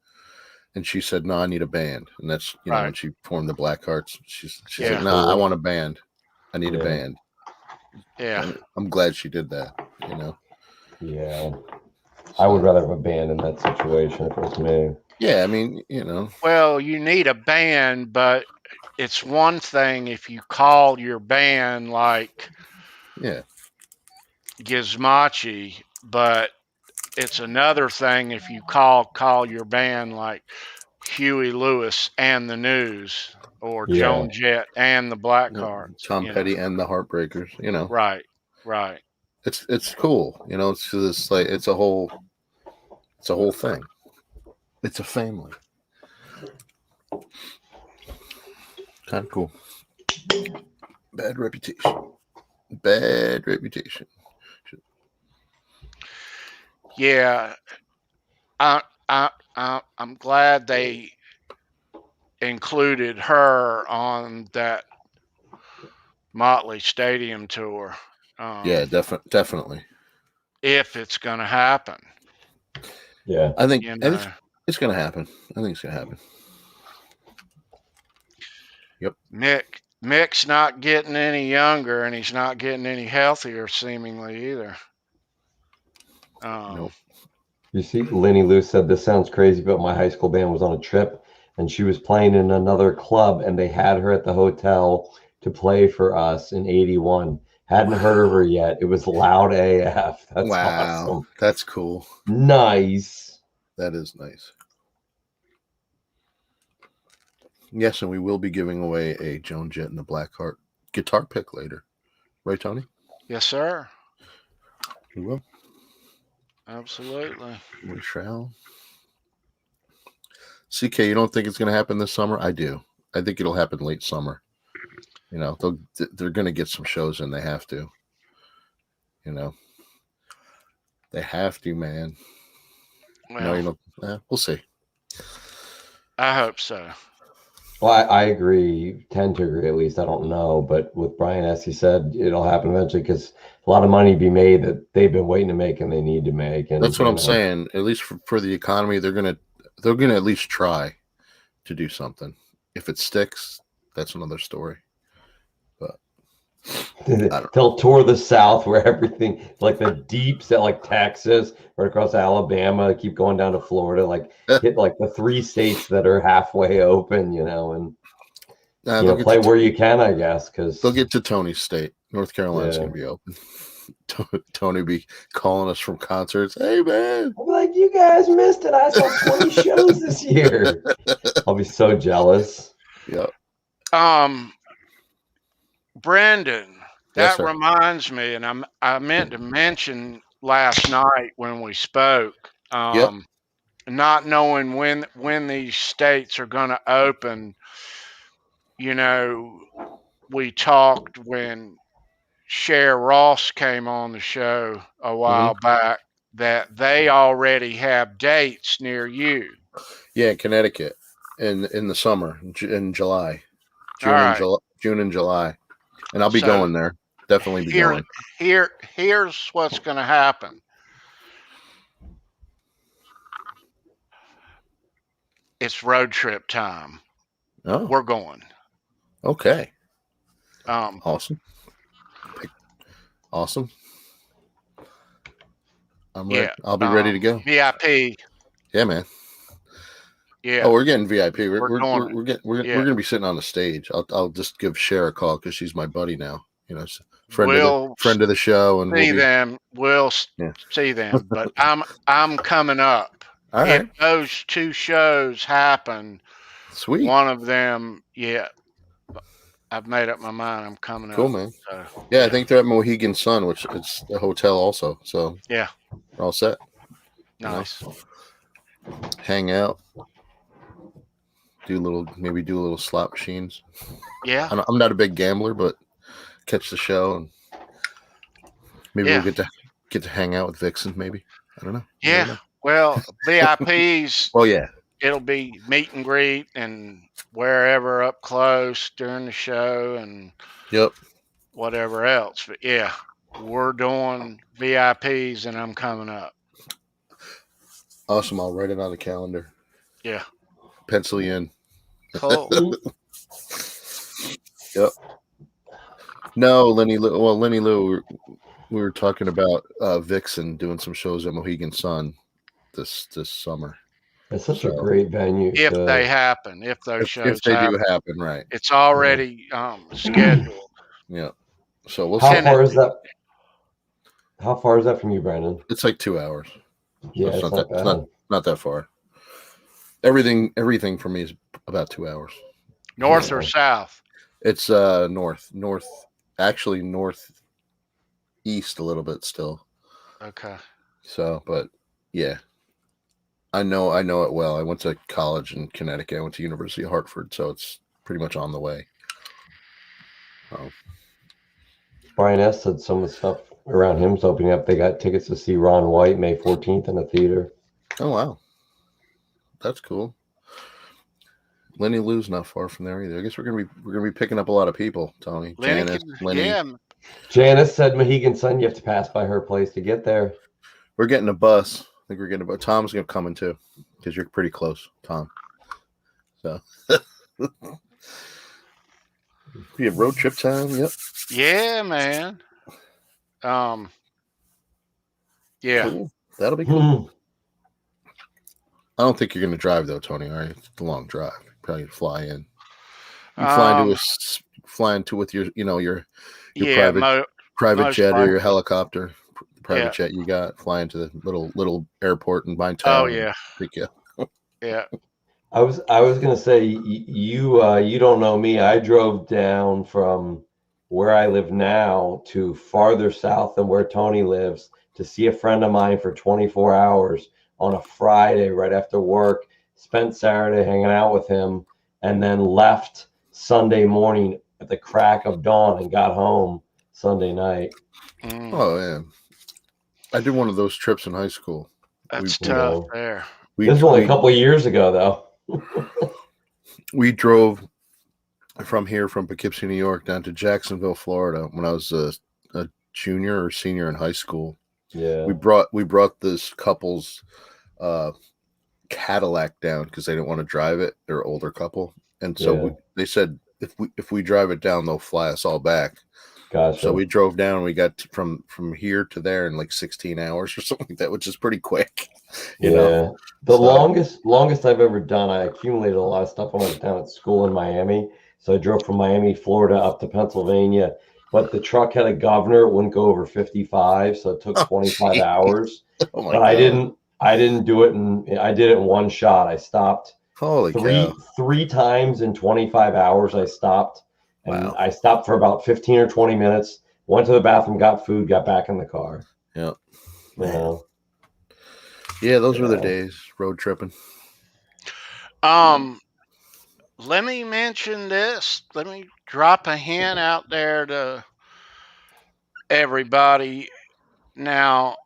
and she said, "No, I need a band." And that's know when she formed the Blackhearts, she's like, "No, I want a band. I need a band." Yeah. And I'm glad she did that. Yeah. I would rather have a band in that situation if it was me. Yeah, I mean, Well, you need a band, but it's one thing if you call your band like Gizmochi, but it's another thing if you call your band like Huey Lewis and the News, or Joan Jett and the Blackhearts, Tom Petty and the Heartbreakers. Right. It's cool. It's just like it's a whole thing. It's a family. Kind of cool. Bad reputation. Yeah, I'm glad they included her on that Motley Stadium tour. Yeah, definitely. If it's gonna happen. Yeah, I think it's gonna happen. I think it's gonna happen. Yep. Mick's not getting any younger, and he's not getting any healthier, seemingly, either. Nope. You see, Lenny Lou said, "This sounds crazy, but my high school band was on a trip, and she was playing in another club, and they had her at the hotel to play for us in '81. Hadn't heard of her yet. It was loud AF. That's awesome. That's cool. Nice. That is nice. Yes, and we will be giving away a Joan Jett and the Blackheart guitar pick later. Right, Tony? Yes, sir. We will. Absolutely. We shall. CK, you don't think it's going to happen this summer? I do. I think it'll happen late summer. They're going to get some shows in. They have to. They have to, man. Well, no, you don't. We'll see. I hope so. Well, I agree. Tend to agree, at least. I don't know, but with Brian, as he said, it'll happen eventually because a lot of money be made that they've been waiting to make and they need to make. And that's what I'm saying. At least for the economy, they're gonna at least try to do something. If it sticks, that's another story. But they'll tour the South where everything, like the deeps at like Texas, right across Alabama, keep going down to Florida, like hit like the 3 states that are halfway open, and play where you can, I guess, because they'll get to Tony's state. North Carolina's gonna be open. Tony be calling us from concerts. Hey man, I'm like, you guys missed it. I saw 20 shows this year. I'll be so jealous. Yep. Brendan, that reminds me, and I meant to mention last night when we spoke, not knowing when these states are going to open. We talked when Cher Ross came on the show a while back that they already have dates near you. Yeah, Connecticut in the summer, in July, June and July. And I'll be going there. definitely be going. Here's what's going to happen. It's road trip time. Oh, We're going. okay. Um, Awesome. Awesome. I'm ready. yeah. I'll be ready to go. VIP. Yeah, man. Yeah. Oh, we're getting VIP. We're doing We're Yeah. gonna be sitting on the stage. I'll just give Cher a call because she's my buddy now. You know, We'll friend of the show, and see them. We'll Yeah. see them. But I'm coming up. All If right. those two shows happen, Sweet. one of them, yeah, I've made up my mind. I'm coming Cool, up. man. So, Yeah, I think they're at Mohegan Sun, which it's a hotel also. So yeah, we're all set. nice. You know? Hang out. Maybe do a little slot machines. Yeah, I'm not a big gambler, but catch the show and maybe Yeah. we'll get to hang out with Vixen. Maybe, I don't know. You yeah. never know. Well, VIPs. Oh yeah. It'll be meet and greet and wherever up close during the show and Yep. whatever else. But yeah, we're doing VIPs and I'm coming up. Awesome. I'll write it on the calendar. Yeah. Pencil you in. Cool. Yep. No, Lenny Lou, we were talking about Vixen doing some shows at Mohegan Sun this summer. It's such a great venue. If they happen, if those shows if they happen, do happen, right? it's already scheduled. Yeah. So we'll How see. far is that? How far is that from you, Brandon? It's like 2 hours. Yeah, it's not bad. Not that far. Everything for me is about 2 hours. North or south? It's north, actually northeast a little bit still. Okay. So, but yeah, I know it well. I went to college in Connecticut. I went to University of Hartford, so it's pretty much on the way. Brian S. said some of the stuff around him's opening up. They got tickets to see Ron White May 14th in a theater. Oh wow, that's cool. Lenny Lou's not far from there either. I guess we're gonna be picking up a lot of people, Tony. Lenny. Yeah. Janice said Mohegan Sun, you have to pass by her place to get there. We're getting a bus. I think we're getting a bus. Tom's gonna come in too, because you're pretty close, Tom. So we have road trip time. Yep. Yeah, man. Yeah. Cool. That'll be cool. I don't think you're going to drive though, Tony. All right, it's a long drive. Probably fly in. You fly into with your private jet or your helicopter, private jet you got. Fly into the little airport in Town. Oh yeah. Pick you up. Yeah. I was gonna say you don't know me. I drove down from where I live now to farther south than where Tony lives to see a friend of mine for 24 hours on a Friday right after work. Spent Saturday hanging out with him, and then left Sunday morning at the crack of dawn and got home Sunday night. Oh man, I did one of those trips in high school. That's tough there. This was only a couple of years ago though. We drove from Poughkeepsie, New York, down to Jacksonville, Florida, when I was a junior or senior in high school. Yeah, we brought this couple's Cadillac down because they didn't want to drive it. They're an older couple, and so they said if we drive it down, they'll fly us all back. Gotcha. So we drove down, and we got from here to there in like 16 hours or something like that, which is pretty quick. You know? The longest I've ever done, I accumulated a lot of stuff when I was down at school in Miami. So I drove from Miami, Florida up to Pennsylvania, but the truck had a governor. It wouldn't go over 55. So it took 25 hours. Oh my but God. I didn't do it. I did it in one shot. I stopped three times in 25 hours. I stopped. And I stopped for about 15 or 20 minutes, went to the bathroom, got food, got back in the car. Yep. Yeah, those were the days, road tripping. Let me mention this. Let me drop a hint out there to everybody. Now,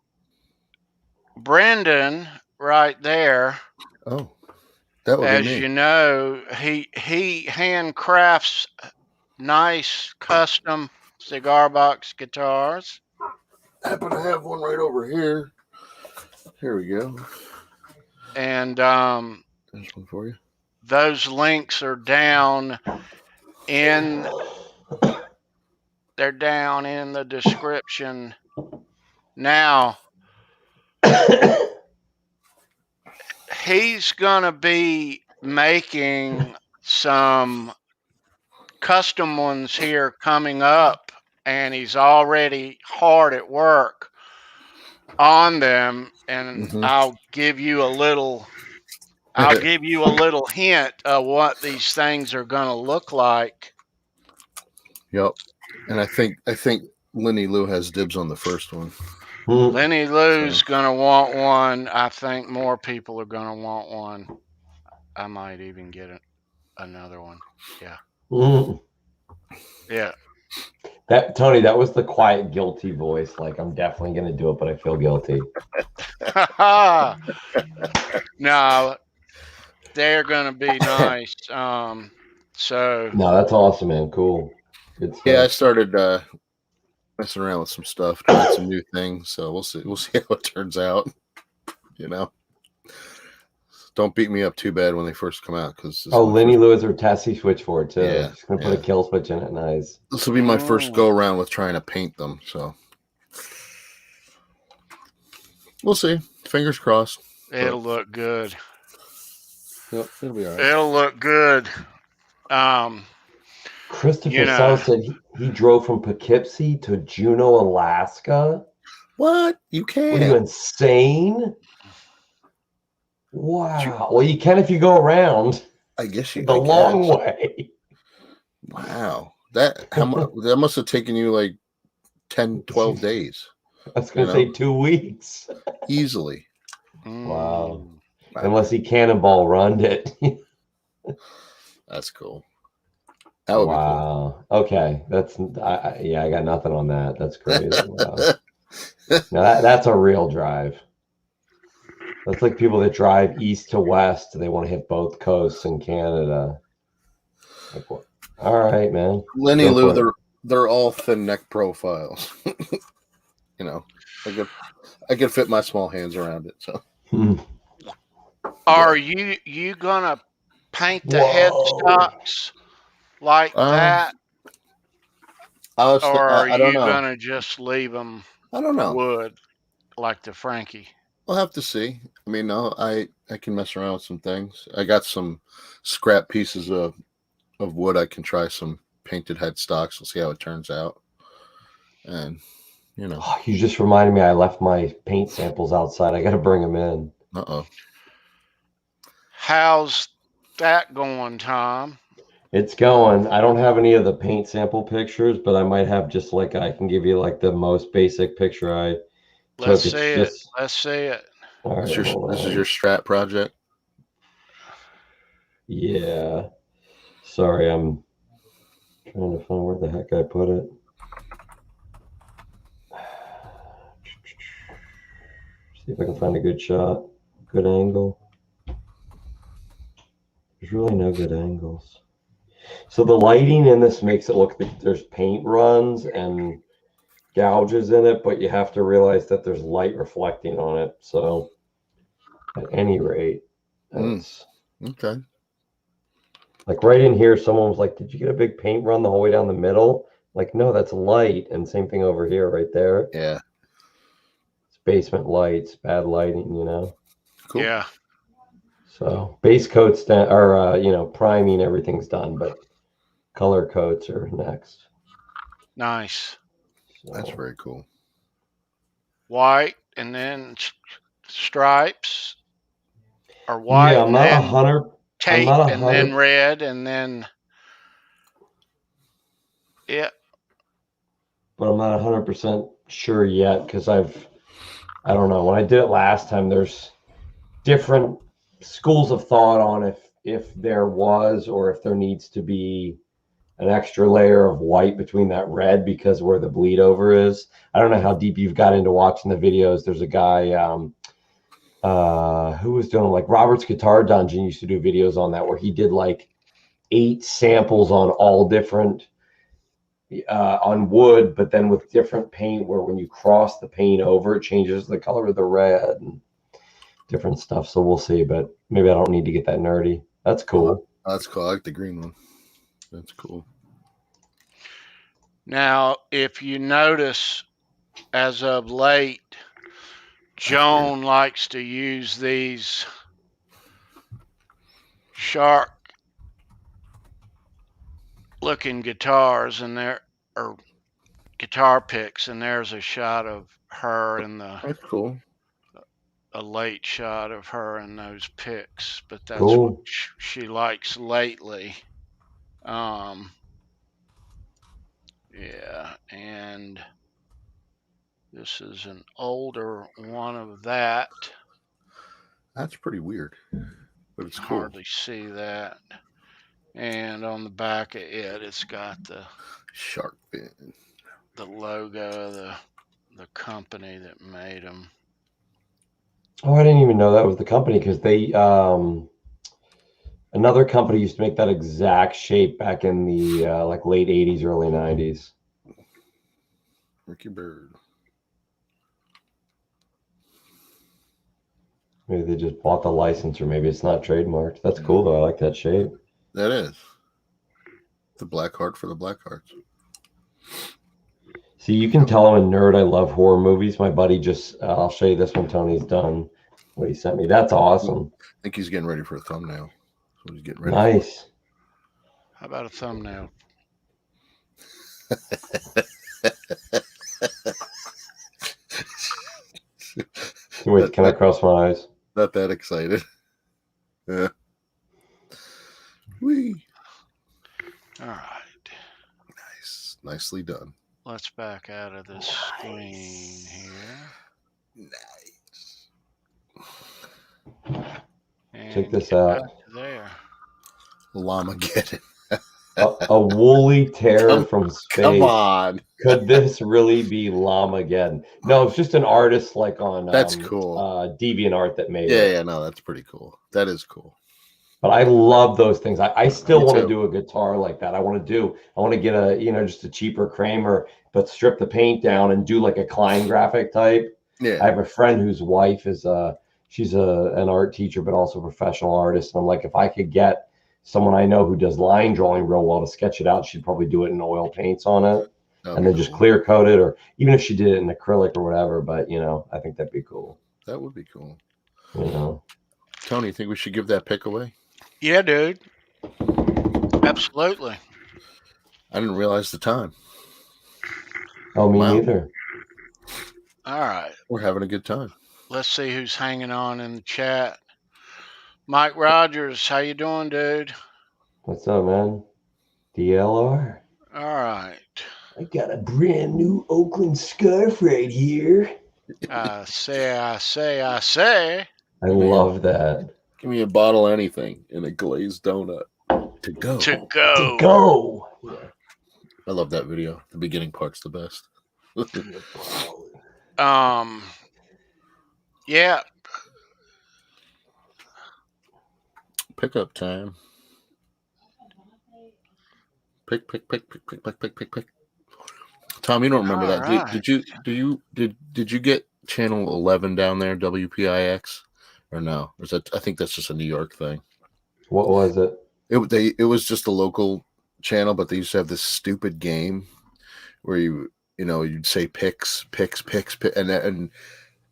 Brendan, right there. Oh, that would as be me. you know, he handcrafts nice custom Cigar Box Guitars. I happen to have one right over here. Here we go. And There's one for you. those links are down in the description. Now, he's going to be making some custom ones here coming up, and he's already hard at work on them. And I'll give you a little hint of what these things are going to look like. Yep. And I think Lenny Lou has dibs on the first one. Lenny Lou's going to want one. I think more people are going to want one. I might even get another one. Yeah. Yeah. That Tony, that was the quiet, guilty voice. Like, I'm definitely going to do it, but I feel guilty. No, they're going to be nice. So. No, that's awesome, man. Cool. Good stuff. Yeah, I started messing around with some stuff, trying some new things. So we'll see how it turns out. You know, don't beat me up too bad when they first come out, because Lenny Lou is her Tessie switch for it too. Yeah, she's gonna put a kill switch in it. Nice. This will be my first go around with trying to paint them. So we'll see. Fingers crossed. It'll look good. Yep, it'll be all right. It'll look good. Christopher Sell said he drove from Poughkeepsie to Juneau, Alaska. What? You can't? Are you insane? Wow. Well, you can if you go around. I guess you the long way. Wow. That must have taken you like 10, 12 days. I was going to say 2 weeks. Easily. Wow. Unless he cannonball runned it. That's cool. That would be cool. Okay. I got nothing on that. That's crazy. Wow. Now that's a real drive. That's like people that drive east to west. They want to hit both coasts in Canada. Like, what? All right, man. Lenny Lou, they're all thin neck profiles. You know, I could fit my small hands around it. So, are you gonna paint the headstocks like that, or are you gonna just leave them? I don't know. Wood like the Frankie. We'll have to see. I mean, no, I can mess around with some things. I got some scrap pieces of wood. I can try some painted headstocks. We'll see how it turns out. And, you know. Oh, you just reminded me I left my paint samples outside. I got to bring them in. Uh-oh. How's that going, Tom? It's going. I don't have any of the paint sample pictures, but I might have just like, I can give you like the most basic picture I took. Let's see it. Let's see it. All right, this is your strat project? Yeah. Sorry, I'm trying to find where the heck I put it. See if I can find a good shot, good angle. There's really no good angles. So the lighting in this makes it look like there's paint runs and gouges in it, but you have to realize that there's light reflecting on it. So at any rate, that's okay. Like right in here, someone was like, did you get a big paint run the whole way down the middle? Like, no, that's light. And same thing over here, right there. Yeah. It's basement lights, bad lighting, you know? Cool. Yeah. So base coats are, priming, everything's done, but color coats are next. Nice. So, that's very cool. White and then stripes, or white. Yeah, I'm not 100. Tape and then red and then but I'm not 100% sure yet, because I don't know, when I did it last time, there's different schools of thought on if there was or if there needs to be an extra layer of white between that red, because where the bleed over is. I don't know how deep you've got into watching the videos. There's a guy who was doing, like, Robert's Guitar Dungeon used to do videos on that, where he did like 8 samples on all different, on wood, but then with different paint, where when you cross the paint over, it changes the color of the red and different stuff. So we'll see, but maybe I don't need to get that nerdy. That's cool. That's cool. I like the green one. That's cool. Now, if you notice, as of late, Joan likes to use these shark looking guitars, and there are guitar picks, and there's a shot of her in That's cool. a late shot of her in those picks, but that's Cool. what she likes lately. Yeah, and this is an older one of that. That's pretty weird, but it's cool. Hardly see that. And on the back of it, it's got the Shark fin. the logo of the company that made them. Oh, I didn't even know that was the company, because they another company used to make that exact shape back in the like late 80s, early 90s. Rikki Bird. Maybe they just bought the license, or maybe it's not trademarked. That's cool though. I like that shape. That is. The black heart for the black hearts. See, you can tell I'm a nerd. I love horror movies. My buddy just, I'll show you this one. Tony's done what he sent me. That's awesome. I think he's getting ready for a thumbnail. So he's getting ready. Nice. How about a thumbnail? Wait, can I cross my eyes? Not that excited. Yeah. Whee. All right. Nice. Nicely done. Let's back out of this screen here. Nice. And Check this get out. back to there. Llama get it. A woolly terror from space. Come on. Could this really be Llamageddon? No, it's just an artist like on That's cool. DeviantArt that made Yeah, it. yeah, no, that's pretty cool. That is cool. But I love those things. I still Me want to too. do a guitar like that. I want to get a, just a cheaper Kramer, but strip the paint down and do like a Klein graphic type. Yeah. I have a friend whose wife is she's an art teacher, but also a professional artist. And I'm like, if I could get someone I know who does line drawing real well to sketch it out, she'd probably do it in oil paints on it. That'd And be then just cool. clear coat it, or even if she did it in acrylic or whatever. But I think that'd be cool. That would be cool. Tony, you think we should give that pick away? Yeah, dude. Absolutely. I didn't realize the time. Oh, me Wow. neither. All right. We're having a good time. Let's see who's hanging on in the chat. Mike Rogers, how you doing, dude? What's up, man? DLR. All right. I got a brand new Oakland scarf right here. I say. I love that. Give me a bottle of anything and a glazed donut to go. To go. To go. I love that video. The beginning part's the best. Yeah. Pickup time. Pick. Tom, you don't remember All that? right. Did you get channel 11 down there, WPIX, or no? Or is that? I think that's just a New York thing. What was it? It was just a local channel, but they used to have this stupid game where you'd say picks, and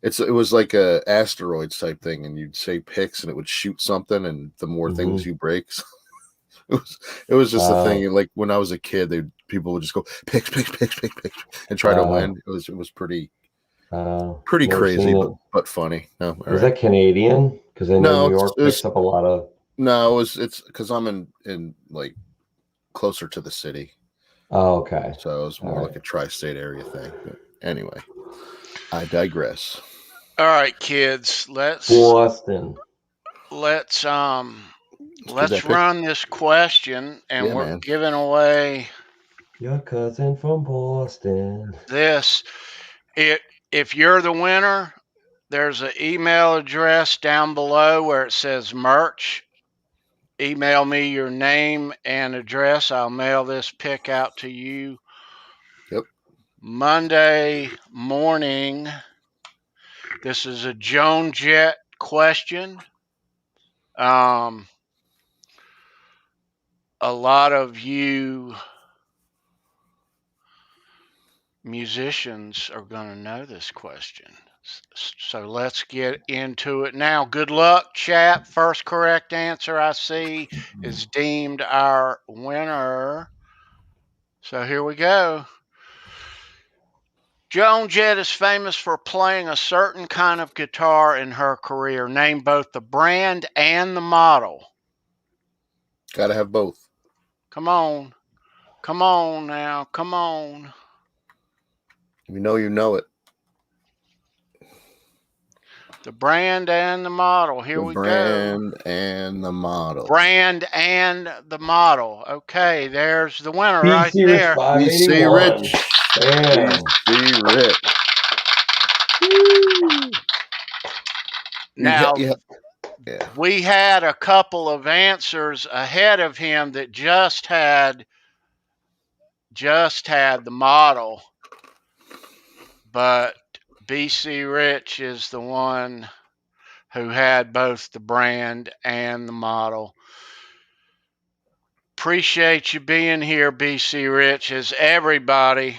it was like a asteroids type thing, and you'd say picks, and it would shoot something, and the more things you break. It was just a thing. Like when I was a kid, people would just go picks, and try to win. It was pretty crazy, but funny. No, Was that Canadian? Because I know New York picks up a lot of. No, it's because I'm in like closer to the city. Oh, okay. So it was more like a tri-state area thing. But anyway, I digress. All right, kids. Let's Boston. Let's run this question, and we're giving away your cousin from Boston. This. If you're the winner, there's an email address down below where it says merch. Email me your name and address. I'll mail this pick out to you Monday morning. This is a Joan Jett question. A lot of you musicians are going to know this question. So let's get into it now. Good luck, chat. First correct answer I see is deemed our winner. So here we go. Joan Jett is famous for playing a certain kind of guitar in her career. Name both the brand and the model. Gotta have both. Come on. Come on now. Come on. You know it. The brand and the model. Here we go. Brand and the model. Brand and the model. Okay, there's the winner right BC there. BC 581. Rich. Bam. BC Rich. Now, Yeah. we had a couple of answers ahead of him that just had the model, but BC Rich is the one who had both the brand and the model. Appreciate you being here, BC Rich, as everybody.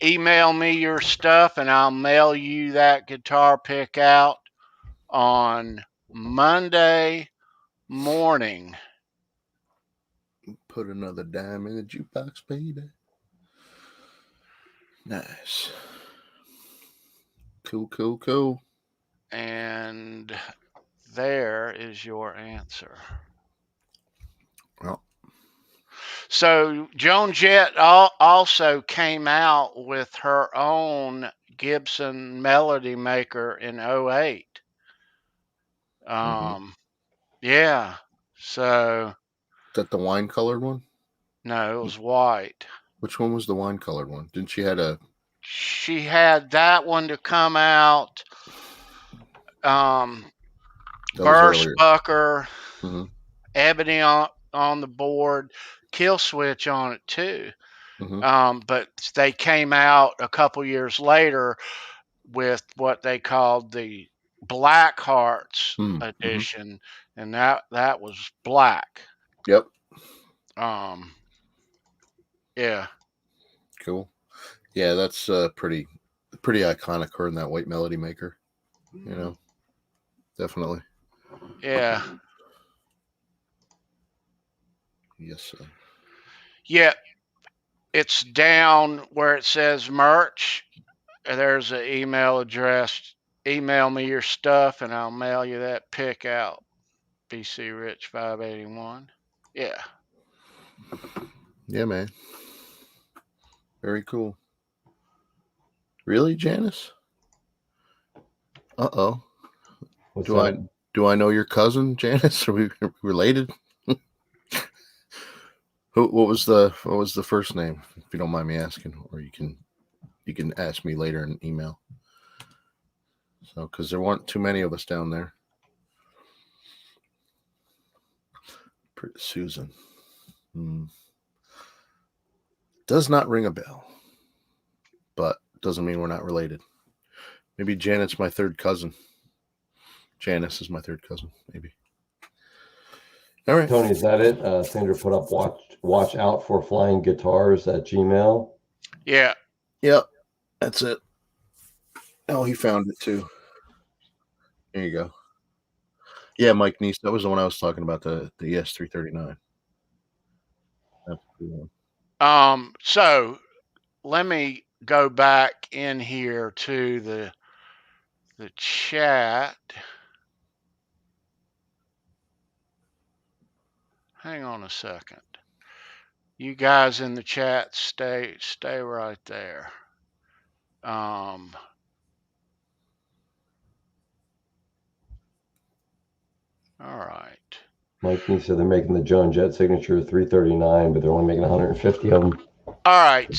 Email me your stuff and I'll mail you that guitar pick out on Monday morning. Put another dime in the jukebox, baby. Nice. Cool. And there is your answer. Well. So Joan Jett also came out with her own Gibson Melody Maker in 08. Yeah. So. Is that the wine colored one? No, it was white. Which one was the wine colored one? Didn't she had a? She had that one to come out. Burstbucker, ebony on the board, kill switch on it too. But they came out a couple years later with what they called the Black Hearts edition, and that was black. Yep. Yeah. Cool. Yeah, that's pretty iconic, her in that white Melody Maker. You know, definitely. Yeah. Yes, sir. Yeah. It's down where it says merch. There's an email address. Email me your stuff and I'll mail you that pick out. BC Rich 581. Yeah. Yeah, man. Very cool. Really, Janice? Uh-oh. Do I know your cousin, Janice? Are we related? What was the first name, if you don't mind me asking, or you can ask me later in email. So, because there weren't too many of us down there. Susan. Does not ring a bell, but doesn't mean we're not related. Maybe Janet's my third cousin. Janice is my third cousin, maybe. All right, Tony, is that it? Sandra put up watch out for flying guitars at Gmail. Yeah. Yep, that's it. Oh, he found it too. There you go. Yeah, Mike Neese. That was the one I was talking about, the ES339. That's the one. So let me go back in here to the chat. Hang on a second. You guys in the chat, stay right there. All right. Mike Neese said they're making the Joan Jett signature 339, but they're only making 150 of them. All right,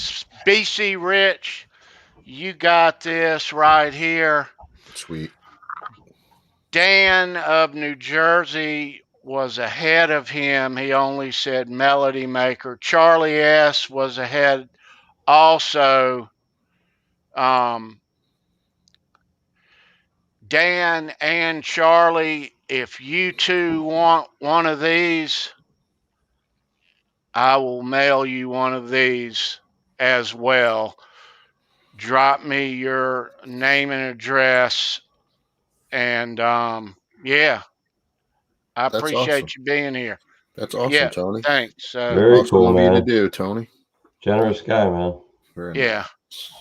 BC Rich, you got this right here. Sweet. Dan of New Jersey was ahead of him. He only said Melody Maker. Charlie S was ahead also, Dan and Charlie, if you two want one of these, I will mail you one of these as well. Drop me your name and address, and yeah, I That's appreciate awesome. you being here. That's awesome, Yeah, Tony. thanks. Very Awesome cool, of you to man. do, Tony. Generous guy, man. Very Yeah, nice.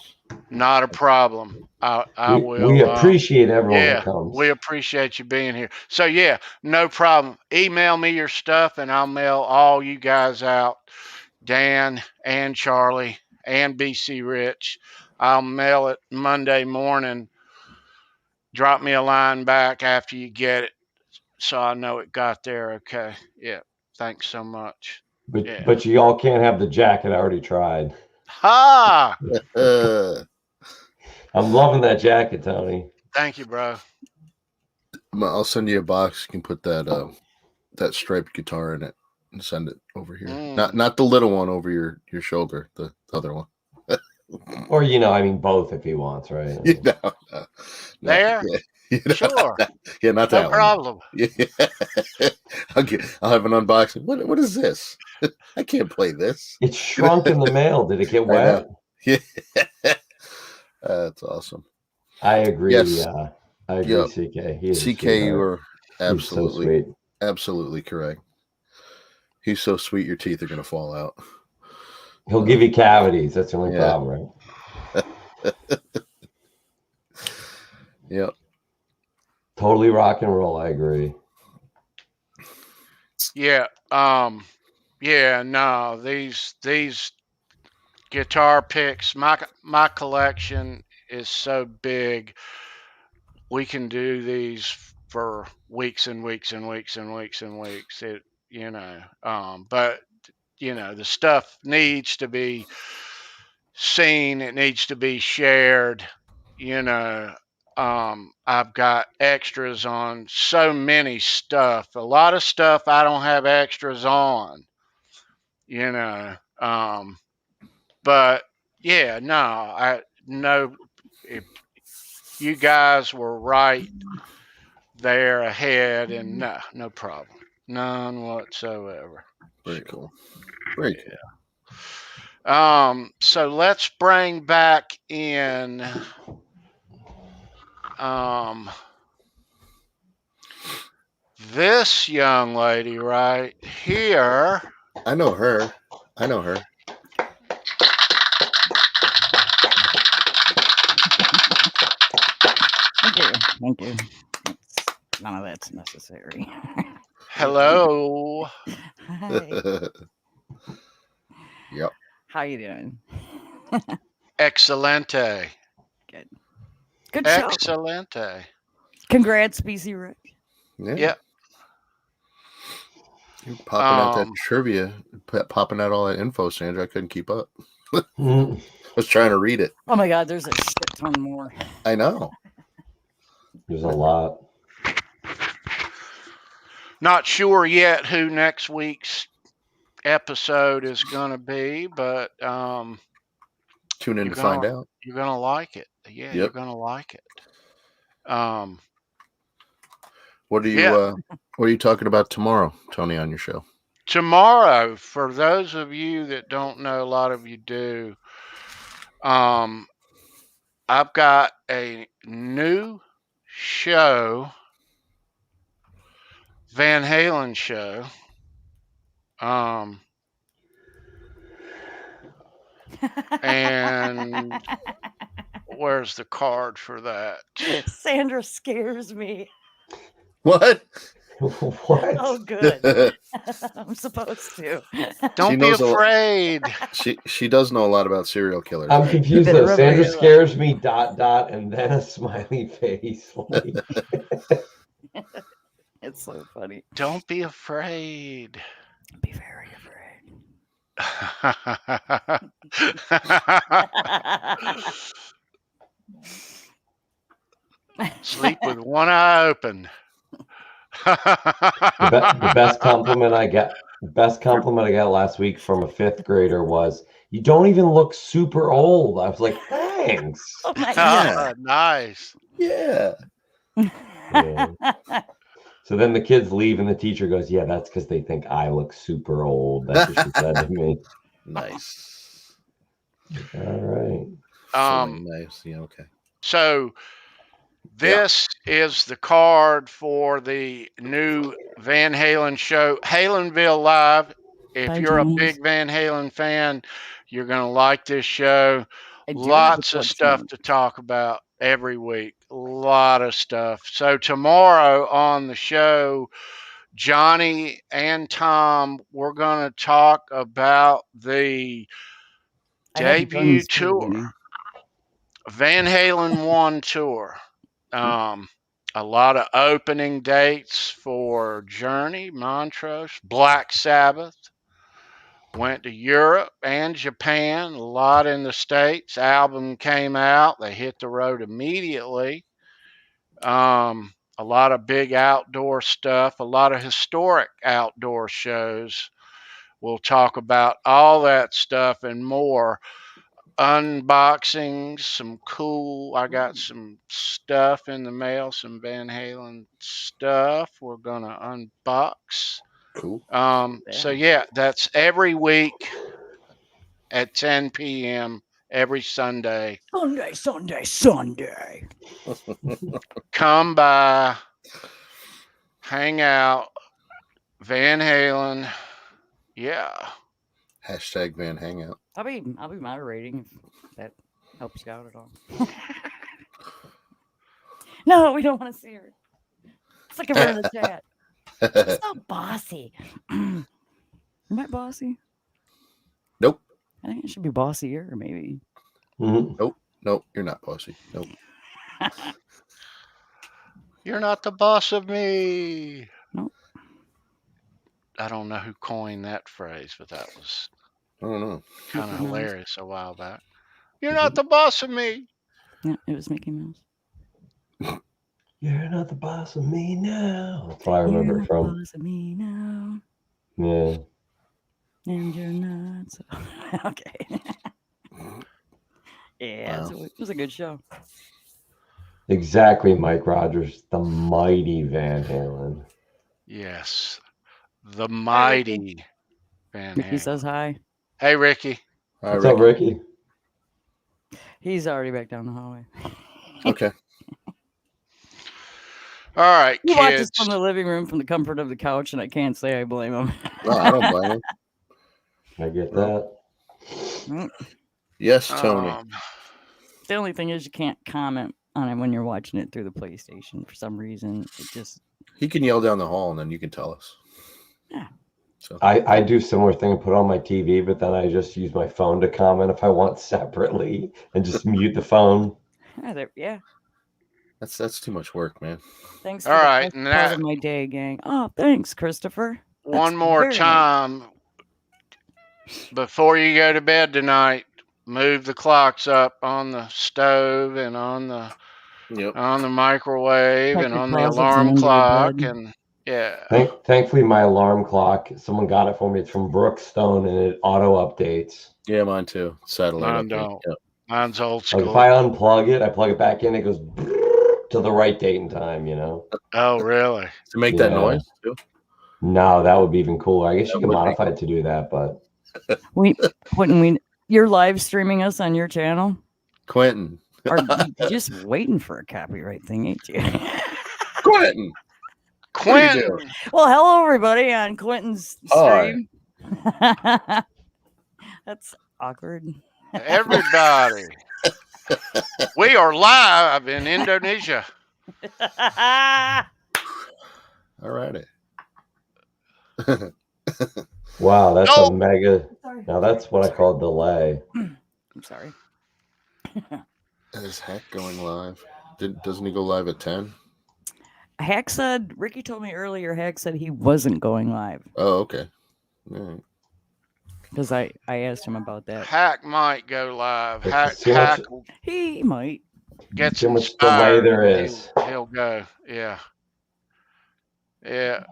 not a problem. I will. We appreciate everyone Yeah, that comes. we appreciate you being here. So yeah, no problem. Email me your stuff, and I'll mail all you guys out. Dan and Charlie and BC Rich. I'll mail it Monday morning. Drop me a line back after you get it, so I know it got there. Okay. Yeah. Thanks so much. Yeah. But you all can't have the jacket. I already tried. Ha! I'm loving that jacket, Tony. Thank you, bro. I'll send you a box. You can put that that striped guitar in it and send it over here. Not the little one over your shoulder, the other one. Or I mean both if he wants, right? No, There? Yeah, Sure. Yeah, not No that problem. one. Yeah. I'll have an unboxing. What is this? I can't play this. It's shrunk in the mail. Did it get wet? Yeah. That's awesome. I agree. Yes. I agree, Yep. CK. He is CK, a you are absolutely so sweet. absolutely correct. He's so sweet, your teeth are going to fall out. He'll give you cavities. That's the only problem, right? Yep. Totally rock and roll. I agree. Yeah. Yeah. No. These guitar picks. My collection is so big. We can do these for weeks and weeks and weeks and weeks and weeks. But the stuff needs to be seen. It needs to be shared. I've got extras on so many stuff. A lot of stuff I don't have extras on. But yeah, no, I know if you guys were right there ahead, and no problem, none whatsoever. Very cool. Very cool. So let's bring back in this young lady right here. I know her. Thank you. None of that's necessary. Hello. Hi. Yep. How you doing? Excelente. Good show. Excelente. Congrats, BC Rick. Yeah. Yep. You're popping out that trivia, popping out all that info, Sandra. I couldn't keep up. I was trying to read it. Oh my God, there's a shit ton more. I know. There's a lot. Not sure yet who next week's episode is going to be, but tune in to find out. You're going to like it. Yeah, Yep. You're going to like it. What are you talking about tomorrow, Tony, on your show? Tomorrow, for those of you that don't know, a lot of you do, I've got a new show, Van Halen show. And where's the card for that? Sandra scares me. What? What? Oh, good. I'm supposed to. Don't be afraid. She does know a lot about serial killers. I'm confused though. Sandra scares me, ... and then a smiley face. It's so funny. Don't be afraid. Be very afraid. Sleep with one eye open. The best compliment I got last week from a 5th grader was, you don't even look super old. I was like, thanks. Oh my Yeah. Nice. Yeah. Yeah. So then the kids leave, and the teacher goes, "Yeah, that's because they think I look super old." That's what she said to me. Nice. All right. Um, Nice. Yeah. Okay. So this is the card for the new Van Halen show, Halenville Live. If Bye, you're a James. big Van Halen fan, you're going to like this show. I do have a Lots of stuff question. to talk about every week. A lot of stuff. So tomorrow on the show, Johnny and Tom, we're going to talk about the I haven't done debut spring tour, cleaning. Van Halen 1 tour. A lot of opening dates for Journey, Montrose, Black Sabbath. Went to Europe and Japan, a lot in the States. Album came out. They hit the road immediately. A lot of big outdoor stuff, a lot of historic outdoor shows. We'll talk about all that stuff and more. Unboxings, some cool. I got some stuff in the mail, some Van Halen stuff. We're gonna unbox. Cool. So yeah, that's every week at 10 p.m. every Sunday. Sunday. Come by, hang out, Van Halen. Yeah. Hashtag Van Hangout. I'll be moderating if that helps you out at all. No, we don't want to see her. It's looking for the chat. It's not bossy. Am I bossy? Nope. I think it should be bossier, maybe. Mm-hmm. Nope. You're not bossy. Nope. You're not the boss of me. Nope. I don't know who coined that phrase, but that was I don't know. kind of Mickey Mouse. hilarious a while back. You're not the boss of me. Yeah, it was Mickey Mouse. You're not the boss of me now. That's what I remember You're it from. the boss of me now, Yeah. and you're not. So... Okay. Yeah, Wow. it was a good show. Exactly, Mike Rogers, the mighty Van Halen. Yes. The mighty Van Ricky Halen. says hi. Hey, Ricky. Hi, What's up, Ricky? He's already back down the hallway. Okay. All right, He watches kids. from the living room from the comfort of the couch, and I can't say I blame him. No, I don't blame him. I get that. Yes, Tony. The only thing is you can't comment on it when you're watching it through the PlayStation for some reason. It just He can yell down the hall, and then you can tell us. Yeah. So I do similar thing and put it on my TV, but then I just use my phone to comment if I want separately and just mute the phone. yeah. that's too much work, man. Thanks All for right, the and best part that- of my day, gang. Oh, thanks, Christopher. One That's more very nice. time before you go to bed tonight, move the clocks up on the stove and on the Yep. microwave Check and your on the closets and alarm under your clock bed. and yeah. Thankfully, my alarm clock, someone got it for me. It's from Brookstone, and it auto updates. Yeah, mine too. Satellite Mine update. don't. Yep. Mine's old Like school. if I unplug it, I plug it back in, it goes to the right date and time, you know? Oh, really? To make that Yeah. noise too. No, that would be even cooler. I guess That you can would be modify it to do that, but You're live streaming us on your channel? Quentin. Or you just waiting for a copyright thing, ain't you? Quentin. Quentin. Well, hello everybody on Quentin's Hi. stream. That's awkward. Everybody. We are live in Indonesia. All righty. wow, that's No. a mega. Sorry. Now that's what I call delay. I'm sorry. Is Hack going live? Doesn't he go live at 10? Hack said, Ricky told me earlier, Hack said he wasn't going live Oh, okay. All right. because I asked him about that. Hack might go live. It's Hack too much- He might. gets too much delay inspired. there is. He'll go. Yeah. Yeah.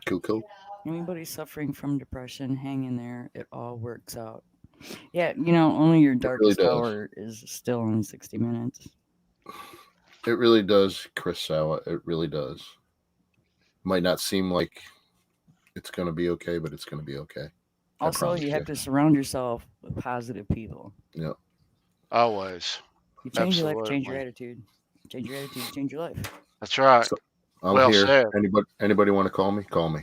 Cool. Anybody suffering from depression, hang in there. It all works out. Yeah, only your darkest hour is still in 60 minutes. It really does, Chris Sawa. It really does. Might not seem like it's going to be okay, but it's going to be okay. Also, you have to surround yourself with positive people. Yeah. Always. You change your life, change your attitude. Change your attitude, change your life. That's right. So, I'm well here. said. Anybody want to call me? Call me.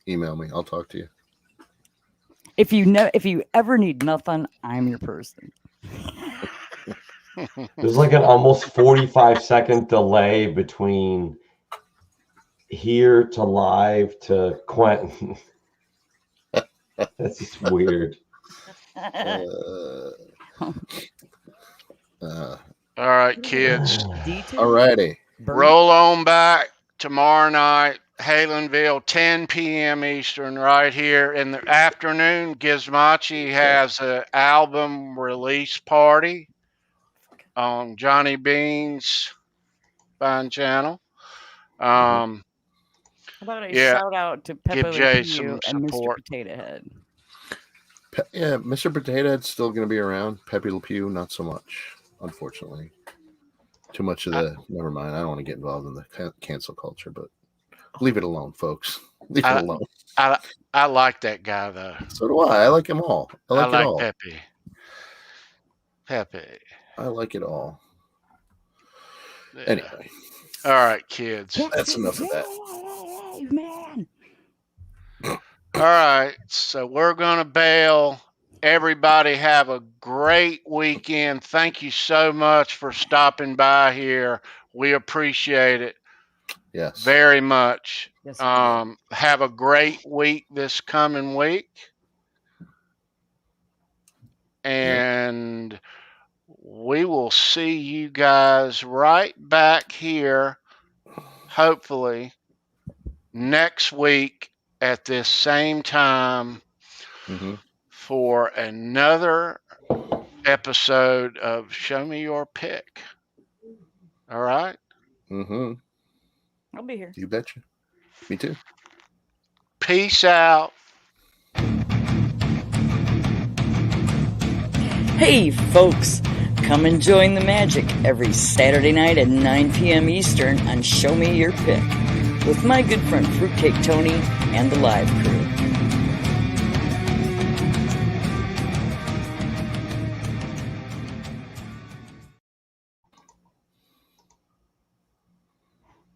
Email me. I'll talk to you. If you ever need nothing, I'm your person. There's like an almost 45-second delay between here to live to Quentin. That's just weird. All right, kids. All righty. Roll on back tomorrow night, Halenville, 10 p.m. Eastern, right here in the afternoon. Gizmachi has an album release party on Johnny Bean's fine channel. How about a shout out to Pepe Le Pew and Mr. Potato Head? Yeah, Mr. Potato Head's still going to be around. Pepe Le Pew, not so much, unfortunately. Too much of never mind. I don't want to get involved in the cancel culture, but leave it alone, folks. Leave it alone. I like that guy, though. So do I. I like them all. I like it all. Pepe. I like it all. Yeah. Anyway. All right, kids. That's enough of that. Man. All right, so we're going to bail. Everybody have a great weekend. Thank you so much for stopping by here. We appreciate it. Yes. Very much. Yes, have a great week this coming week. And we will see you guys right back here, hopefully, next week at this same time for another episode of Show Me Your Pick. All right? I'll be here. You betcha. Me too. Peace out. Hey, folks. Come and join the magic every Saturday night at 9 p.m. Eastern on Show Me Your Pick with my good friend Fruitcake Tony and the live crew.